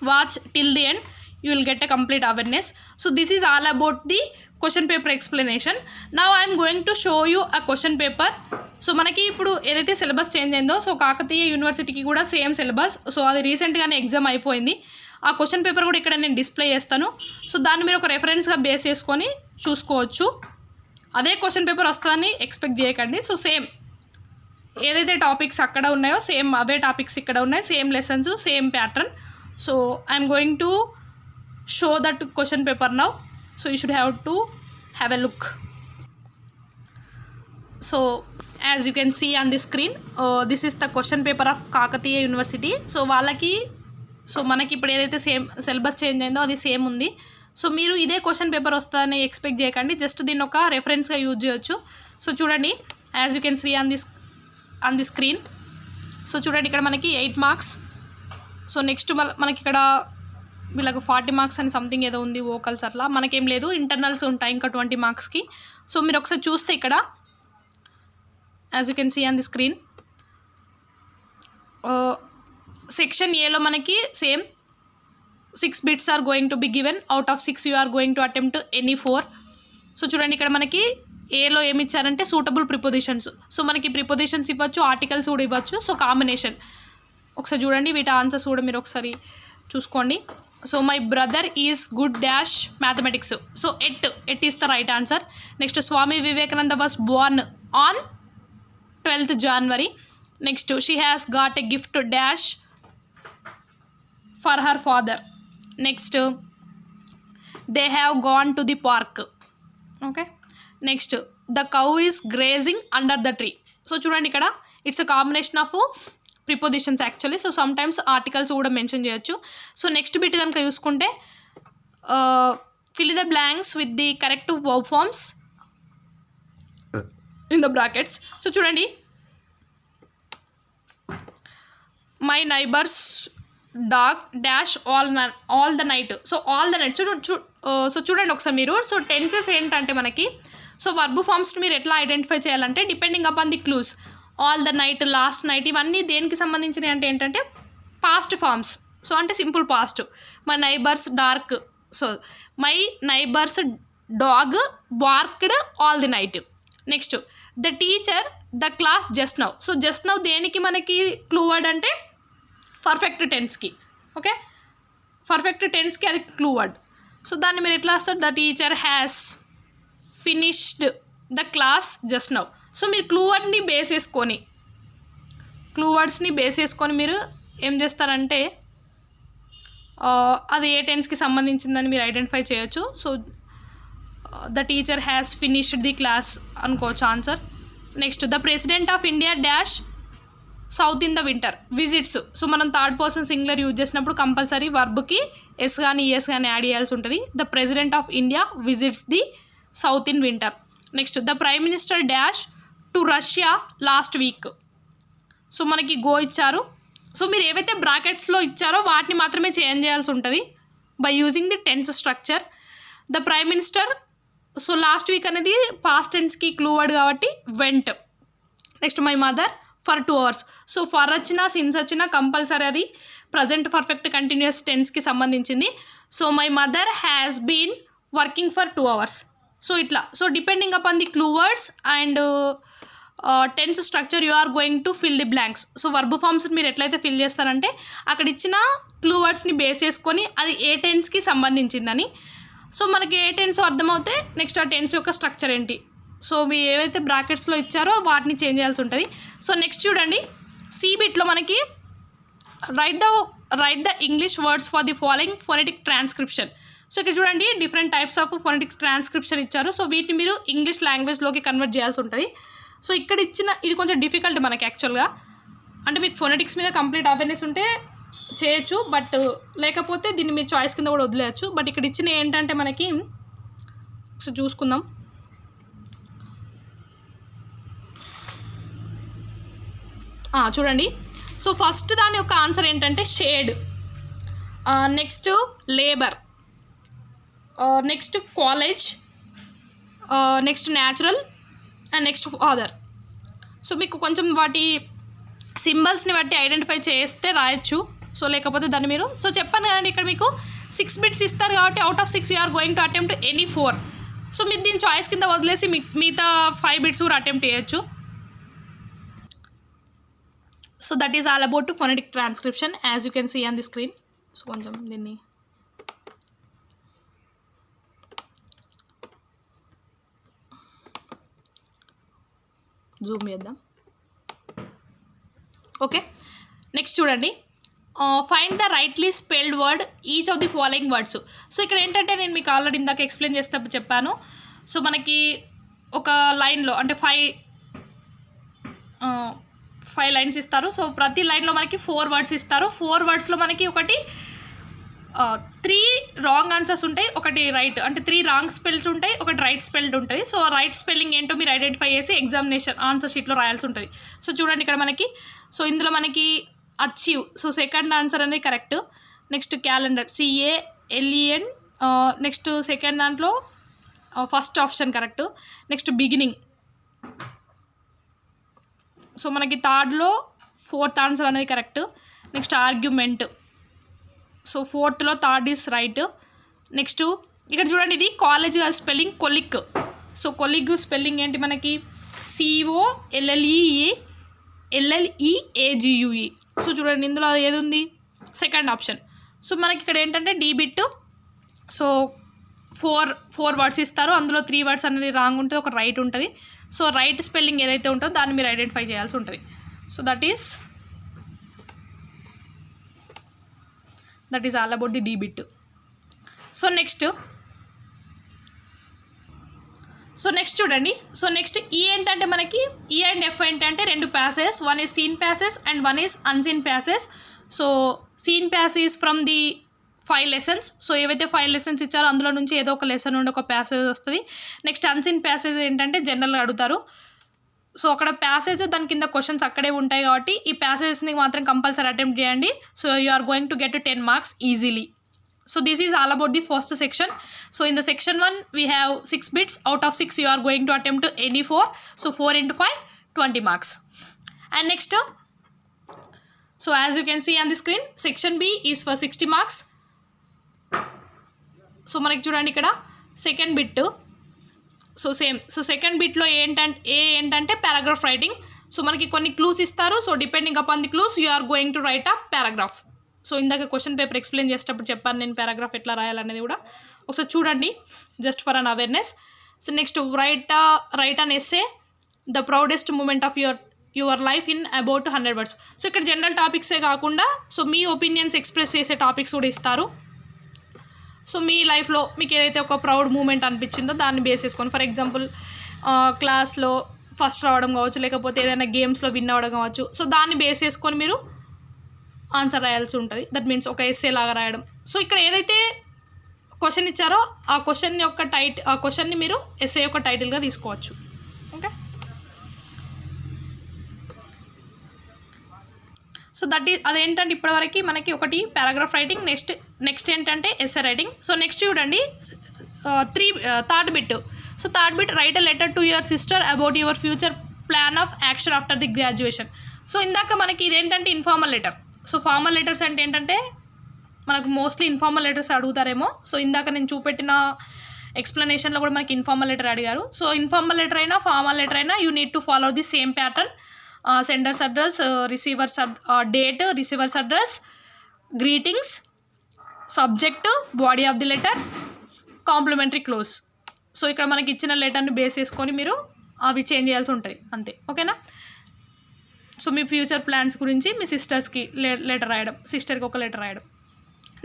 watch till the end, you will get a complete awareness. So this is all about the question paper explanation. Now I'm going to show you a question paper. So మనకి ఇప్పుడు ఏదైతే syllabus change అయిందో, so Kakatiya యూనివర్సిటీకి కూడా same syllabus. So అది రీసెంట్గానే exam అయిపోయింది. ఆ క్వశ్చన్ పేపర్ కూడా ఇక్కడ నేను డిస్ప్లే చేస్తాను. సో దాన్ని మీరు ఒక రెఫరెన్స్గా బేస్ చేసుకొని చూసుకోవచ్చు. అదే క్వశ్చన్ పేపర్ వస్తుందని ఎక్స్పెక్ట్ చేయకండి. సో సేమ్ ఏదైతే టాపిక్స్ అక్కడ ఉన్నాయో సేమ్ అవే టాపిక్స్ ఇక్కడ ఉన్నాయి, same lessons, same pattern. So I'm going to show that question paper now. So you should have to have a look. So as you can see on the screen, this is the question paper of Kakatiya university. So వాళ్ళకి so మనకి ఇప్పుడు ఏదైతే same syllabus change అయిందో అది same ఉంది. So మీరు ఇదే question paper వస్తుందని ఎక్స్పెక్ట్ చేయకండి, జస్ట్ దీన్ని ఒక రెఫరెన్స్గా యూజ్ చేయొచ్చు. సో చూడండి, as you can see on the screen. So చూడండి ఇక్కడ మనకి 8 మార్క్స్. సో నెక్స్ట్ మనకి ఇక్కడ వీళ్ళకి 40 మార్క్స్ అని సంథింగ్ ఏదో ఉంది, వోకల్స్ అట్లా. మనకేం లేదు, ఇంటర్నల్స్ ఉంటాయి ఇంకా 20 మార్క్స్కి. సో మీరు ఒకసారి చూస్తే ఇక్కడ as you can see on the screen, section ఏలో మనకి same 6 bits are going to be given. Out of 6 you are going to attempt any 4. So చూడండి ఇక్కడ మనకి ఏలో ఏమి ఇచ్చారంటే సూటబుల్ ప్రిపోజిషన్స్. సో మనకి ప్రిపోజిషన్స్ ఇవ్వచ్చు, ఆర్టికల్స్ కూడా ఇవ్వచ్చు. సో కాంబినేషన్ ఒకసారి చూడండి, వీటి ఆన్సర్స్ కూడా మీరు ఒకసారి చూసుకోండి. So my brother is good dash mathematics. So at is the right answer. Next Swami Vivekananda was born on 12th January. Next she has got a gift dash for her father. Next they have gone to the park. Okay. Next the cow is grazing under the tree. So చూడండి ఇక్కడ it's a combination of prepositions actually. So some times articles కూడా mention చేయొచ్చు. So next bit కనుక చూసుకుంటే fill the blanks with the corrective verb forms in the brackets. So చూడండి, my neighbors dog dash all the night. So all the night so చూడండి ఒకసారి మీరు. So tenses ఏంటంటే మనకి, సో వర్బ్ ఫామ్స్ మీరు ఎట్లా ఐడెంటిఫై చేయాలంటే depending upon the clues. All the night, last night, ఇవన్నీ దేనికి సంబంధించినవి అంటే ఏంటంటే పాస్ట్ ఫామ్స్. సో అంటే simple past. My neighbours dark, so my neighbours dog barked all the night. Next the teacher the class just now. So just now దేనికి మనకి clue word అంటే perfect టెన్స్కి. ఓకే, పర్ఫెక్ట్ టెన్స్కి అది clue word. So దాన్ని మీరు ఎట్లా వస్తారు, the teacher has finished the class just now. So మీరు క్లూ వర్డ్స్ని బేస్ చేసుకొని మీరు ఏం చేస్తారంటే అది ఏ టెన్స్కి సంబంధించిందని మీరు ఐడెంటిఫై చేయొచ్చు. So the teacher has finished the class అనుకోవచ్చు answer. Next the president of India dash south in the winter visits. So మనం థర్డ్ పర్సన్ సింగులర్ యూజ్ చేసినప్పుడు కంపల్సరీ వర్బ్కి ఎస్ కానీ ఈఎస్ కానీ యాడ్ చేయాల్సి ఉంటుంది. The president of India visits the south in winter. Next the prime minister dash to Russia last week. So మనకి go ఇచ్చారు. So మీరు ఏవైతే బ్రాకెట్స్లో ఇచ్చారో వాటిని మాత్రమే చేంజ్ చేయాల్సి ఉంటుంది by using the tense structure. The prime minister, so last week అనేది పాస్ట్ టెన్స్కి క్లూ వర్డ్ కాబట్టి went. Next my mother for 2 hours. So for వచ్చినా సిన్స్ వచ్చినా కంపల్సరీ అది ప్రజెంట్ పర్ఫెక్ట్ కంటిన్యూస్ టెన్స్కి సంబంధించింది. So my mother has been working for 2 hours. So ఇట్లా. So depending upon the clue words and tense structure you are going to fill the blanks. So verb forms మీరు ఎట్లయితే fill చేస్తారంటే అక్కడ ఇచ్చిన clue వర్డ్స్ని base చేసుకొని అది ఏ టెన్స్కి సంబంధించిందని. So మనకి ఏ tense అర్థమవుతే next ఆ టెన్స్ యొక్క స్ట్రక్చర్ ఏంటి, సో మీ ఏవైతే బ్రాకెట్స్లో ఇచ్చారో వాటిని చేంజ్ చేయాల్సి ఉంటుంది. సో నెక్స్ట్ చూడండి, సి బిట్లో మనకి right the English words for the following phonetic transcription. So ఇక్కడ చూడండి different types of phonetic transcription ఇచ్చారు. సో వీటిని మీరు ఇంగ్లీష్ లాంగ్వేజ్లోకి కన్వర్ట్ చేయాల్సి ఉంటుంది. సో ఇక్కడ ఇచ్చిన ఇది కొంచెం డిఫికల్ట్ మనకి యాక్చువల్గా. అంటే మీకు ఫొనెటిక్స్ మీద కంప్లీట్ అవేర్నెస్ ఉంటే చేయొచ్చు, బట్ లేకపోతే దీన్ని మీరు చాయిస్ కింద కూడా వదిలేయచ్చు. బట్ ఇక్కడ ఇచ్చిన ఏంటంటే మనకి సో చూసుకుందాం. చూడండి, సో ఫస్ట్ దాని యొక్క ఆన్సర్ ఏంటంటే shade, next labour, next college, next natural and next father. So మీకు కొంచెం వాటి సింబల్స్ని బట్టి ఐడెంటిఫై చేస్తే రాయొచ్చు. సో లేకపోతే దాన్ని మీరు, సో చెప్పాను కదండి ఇక్కడ మీకు 6 bits ఇస్తారు కాబట్టి out of 6 you are going to attempt any 4. So మీరు దీన్ని చాయిస్ కింద వదిలేసి మిగతా 5 bits కూడా అటెంప్ట్ చేయొచ్చు. So that is all about phonetic transcription as you can see on the screen. So కొంచెం దీన్ని జూమ్ చేద్దాం. ఓకే, నెక్స్ట్ చూడండి, find the rightly spelled word each of the following words. So ఇక్కడ ఏంటంటే నేను మీకు ఆల్రెడీ ఇందాక ఎక్స్ప్లెయిన్ చేస్తే చెప్పాను. సో మనకి ఒక లైన్లో అంటే 5 లైన్స్ ఇస్తారు. సో ప్రతి లైన్లో మనకి 4 words ఇస్తారు. 4 wordsలో మనకి ఒకటి 3 రాంగ్ ఆన్సర్స్ ఉంటాయి, ఒకటి రైట్, అంటే 3 రాంగ్ స్పెల్స్ ఉంటాయి, ఒకటి రైట్ స్పెల్డ్ ఉంటుంది. సో రైట్ స్పెల్లింగ్ ఏంటో మీరు ఐడెంటిఫై చేసి ఎగ్జామినేషన్ ఆన్సర్ షీట్లో రాయాల్సి ఉంటుంది. సో చూడండి ఇక్కడ మనకి, సో ఇందులో మనకి అచీవ్, సో సెకండ్ ఆన్సర్ అనేది correct. Next calendar, CALEN, next second దాంట్లో first option correct. Next beginning, so మనకి థర్డ్లో 4th ఆన్సర్ అనేది కరెక్ట్. నెక్స్ట్ ఆర్గ్యుమెంట్, సో 4thలో థర్డ్ ఈస్ రైట్. నెక్స్ట్ ఇక్కడ చూడండి, ఇది college spelling colleague. So colleague spelling ఏంటి మనకి, COLLEAGUE. సో చూడండి ఇందులో ఏది ఉంది, సెకండ్ ఆప్షన్. సో మనకి ఇక్కడ ఏంటంటే డి బిట్, సో 4 words ఇస్తారు, అందులో 3 words అనేది రాంగ్ ఉంటుంది, ఒక రైట్ ఉంటుంది. సో రైట్ స్పెల్లింగ్ ఏదైతే ఉంటుందో దాన్ని మీరు ఐడెంటిఫై చేయాల్సి ఉంటుంది. So that is all about the D bit. So next చూడండి, సో నెక్స్ట్ ఈ ఏంటంటే మనకి ఈ అండ్ ఎఫ్ ఏంటంటే 2 passages, one is seen passage and one is unseen passage. So seen passage from the 5 lessons. So ఏవైతే 5 lessons ఇచ్చారో అందులో నుంచి ఏదో ఒక లెసన్ నుండి ఒక ప్యాసేజ్ వస్తుంది. నెక్స్ట్ అన్సీన్ ప్యాసేజ్ ఏంటంటే జనరల్గా అడుగుతారు. సో అక్కడ ప్యాసేజ్ దాని కింద క్వశ్చన్స్ అక్కడే ఉంటాయి కాబట్టి ఈ ప్యాసేజ్ని మాత్రం కంపల్సరీ అటెంప్ట్ చేయండి. So you are going to get 10 marks easily. So this is all about the first section. So in the section 1 we have 6 bits. Out of 6 you are going to attempt any 4. So 4 into 5 20 marks. And next, so as you can see on the screen, section B is for 60 marks. So మనకి చూడండి ఇక్కడ second bit. So same. So second బిట్లో ఏంటంటే paragraph writing. So మనకి కొన్ని clues ఇస్తారు. So depending upon the clues you are going to write a paragraph. So ఇందాక question paper explain చేసేటప్పుడు చెప్పాను నేను పారాగ్రాఫ్ ఎట్లా రాయాలనేది కూడా ఒకసారి చూడండి, just for an awareness. So next write an essay the proudest moment of your life in about 100 words. So ఇక్కడ జనరల్ టాపిక్సే కాకుండా సో మీ ఒపీనియన్స్ ఎక్స్ప్రెస్ చేసే టాపిక్స్ కూడా ఇస్తారు. సో మీ లైఫ్లో మీకు ఏదైతే ఒక ప్రౌడ్ మూమెంట్ అనిపించిందో దాన్ని బేస్ చేసుకొని, ఫర్ ఎగ్జాంపుల్ క్లాస్లో ఫస్ట్ రావడం కావచ్చు, లేకపోతే ఏదైనా గేమ్స్లో విన్ అవ్వడం కావచ్చు. సో దాన్ని బేస్ చేసుకొని మీరు ఆన్సర్ రాయాల్సి ఉంటుంది. దట్ మీన్స్ ఒక ఎస్సే లాగా రాయడం. సో ఇక్కడ ఏదైతే క్వశ్చన్ ఇచ్చారో ఆ క్వశ్చన్ యొక్క ఆ క్వశ్చన్ని మీరు ఎస్సే యొక్క టైటిల్గా తీసుకోవచ్చు. ఓకే, సో అదేంటంటే ఇప్పటివరకు మనకి ఒకటి పారాగ్రాఫ్ రైటింగ్, నెక్స్ట్ ఏంటంటే ఎస్సే రైటింగ్. సో నెక్స్ట్ చూడండి third bit. So third bit, right a letter to your sister about your future plan of action after the graduation. So ఇందాక మనకి ఇదేంటంటే informal letter. So formal letters అంటే ఏంటంటే మనకు mostly informal letters అడుగుతారేమో. So ఇందాక నేను చూపెట్టిన ఎక్స్ప్లెనేషన్లో కూడా మనకి ఇన్ఫార్మల్ లెటర్ అడిగారు. సో ఇన్ఫార్మల్ లెటర్ అయినా ఫార్మల్ లెటర్ అయినా you need to follow the same pattern. Senders address, receivers date, receiver's address, greetings, subject, body of the letter, complementary close. So ఇక్కడ మనకి ఇచ్చిన లెటర్ని బేస్ చేసుకొని మీరు అవి చేంజ్ చేయాల్సి ఉంటుంది అంతే. ఓకేనా? సో మీ ఫ్యూచర్ ప్లాన్స్ గురించి మీ సిస్టర్స్కి లెటర్ రాయడం, సిస్టర్కి ఒక లెటర్ రాయడం.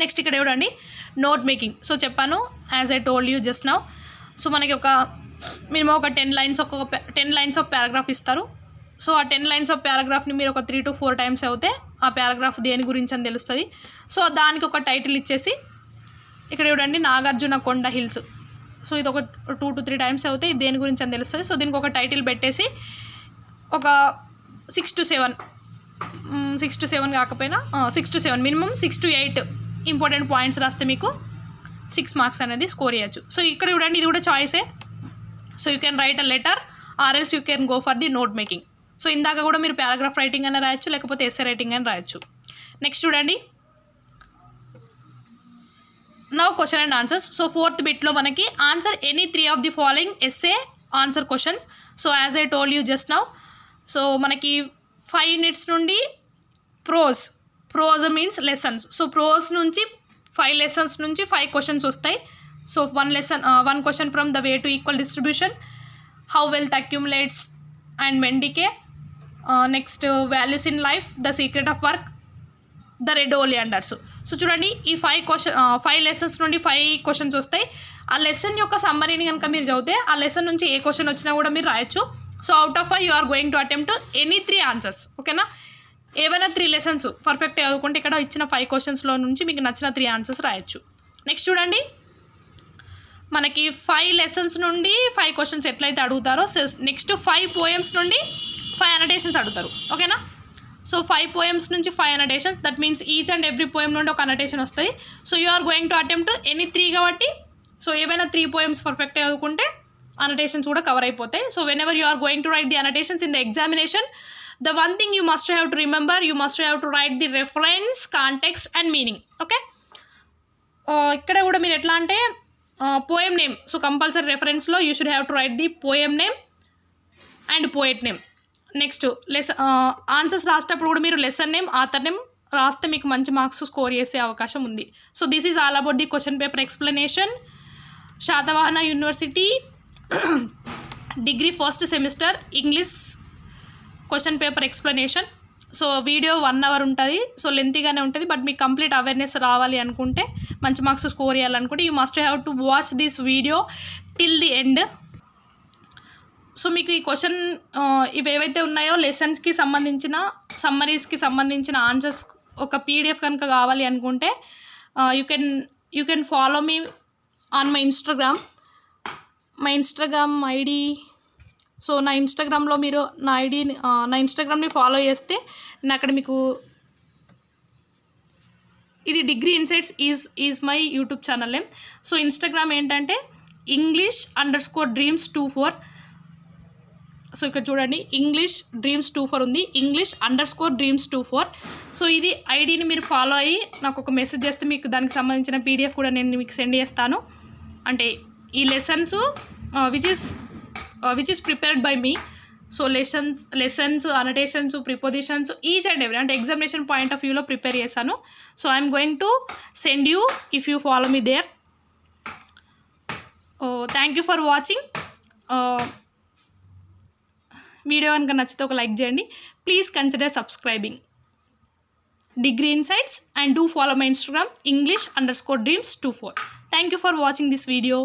నెక్స్ట్ ఇక్కడ చూడండి నోట్ మేకింగ్. సో చెప్పాను as I told you just now. So మనకి ఒక మినిమం ఒక 10 lines ఆఫ్ పారాగ్రాఫ్ ఇస్తారు. సో ఆ 10 lines ఆఫ్ పారాగ్రాఫ్ని మీరు ఒక 3 to 4 times అవుతే ఆ పారాగ్రాఫ్ దేని గురించి అని తెలుస్తుంది. సో దానికి ఒక టైటిల్ ఇచ్చేసి ఇక్కడ చూడండి నాగార్జున కొండ హిల్స్. సో ఇది ఒక 2 to 3 times అవుతే దేని గురించి అని తెలుస్తుంది. సో దీనికి ఒక టైటిల్ పెట్టేసి ఒక 6 to 7 కాకపోయినా 6 to 7 minimum 6 to 8 important points రాస్తే మీకు 6 marks అనేది స్కోర్ చేయొచ్చు. సో ఇక్కడ చూడండి ఇది కూడా చాయిసే. So you can write a letter or else you can go for the note making. So ఇందాక కూడా మీరు పారాగ్రాఫ్ రైటింగ్ అని రాయొచ్చు, లేకపోతే ఎస్సే రైటింగ్ అని రాయొచ్చు. నెక్స్ట్ చూడండి now question and answers. So fourth బిట్లో మనకి answer any 3 of the following essay answer questions. So as I told you just now. So మనకి 5 units నుండి prose means lessons. So prose నుంచి 5 lessons నుంచి 5 questions వస్తాయి. So 1 question from the way to equal distribution, how wealth accumulates and men decay, next values in life, the secret of work, the red ఓలియాండర్స్. So చూడండి ఈ 5 lessons నుండి 5 questions వస్తాయి. ఆ lesson యొక్క సమ్మరీని కనుక మీరు చదివితే ఆ లెసన్ నుంచి ఏ క్వశ్చన్ వచ్చినా కూడా మీరు రాయొచ్చు. So out of 5 you are going to attempt any 3 answers. ఓకేనా? ఏవైనా 3 lessons పర్ఫెక్ట్ చదువుకుంటే ఇక్కడ ఇచ్చిన 5 questions నుంచి మీకు నచ్చిన 3 answers రాయొచ్చు. నెక్స్ట్ చూడండి మనకి 5 lessons నుండి 5 questions ఎట్లయితే అడుగుతారో నెక్స్ట్ 5 poems నుండి 5 annotations అడుగుతారు. ఓకేనా? సో 5 poems నుంచి 5 annotations, that means each and every poem నుండి ఒక అనటేషన్ వస్తుంది. So you are going to attempt any 3 కాబట్టి సో ఏవైనా 3 poems పర్ఫెక్ట్ చదువుకుంటే annotations కూడా కవర్ అయిపోతాయి. So whenever you are going to write the annotations in the examination, the one thing you must have to remember, you must have to write the reference, context and meaning. Okay, ఇక్కడ కూడా మీరు ఎట్లా అంటే poem name. So compulsory రెఫరెన్స్లో you should have to write the poem name and poet name. Next answers రాసేటప్పుడు కూడా మీరు lesson name, author name రాస్తే మీకు మంచి మార్క్స్ స్కోర్ చేసే అవకాశం ఉంది. So this is all about the question paper explanation, Satavahana university degree first semester English question paper explanation. So video 1 hour ఉంటుంది. సో లెంతీగానే ఉంటుంది, బట్ మీకు కంప్లీట్ అవేర్నెస్ రావాలి అనుకుంటే, మంచి మార్క్స్ స్కోర్ చేయాలనుకుంటే you must have to watch this video till the end. So మీకు ఈ question ఇవేవైతే ఉన్నాయో లెసన్స్కి సంబంధించిన సమ్మరీస్కి సంబంధించిన ఆన్సర్స్ ఒక పీడిఎఫ్ కనుక కావాలి అనుకుంటే you can follow me on my Instagram. My Instagram ID so నా ఇన్స్టాగ్రామ్లో మీరు నా ఐడిని నా ఇన్స్టాగ్రామ్ని ఫాలో చేస్తే నేను అక్కడ మీకు ఇది degree insights is my YouTube channel name. So Instagram ఏంటంటే English_dreams24. సో ఇక్కడ చూడండి English_dreams24 ఉంది, English_dreams24. సో ఇది ఐడిని మీరు ఫాలో అయ్యి నాకు ఒక మెసేజ్ చేస్తే మీకు దానికి సంబంధించిన PDF కూడా నేను మీకు సెండ్ చేస్తాను. అంటే ఈ lessons which is prepared by me. So lessons annotations prepositions each and every అంటే ఎగ్జామినేషన్ పాయింట్ ఆఫ్ వ్యూలో ప్రిపేర్ చేశాను. So I'm going to send you if you follow me there. Thank you for watching. Video కనుక నచ్చితే ఒక like చేయండి. Please consider subscribing degree insights and do follow my Instagram English_dreams24. Thank you for watching this video.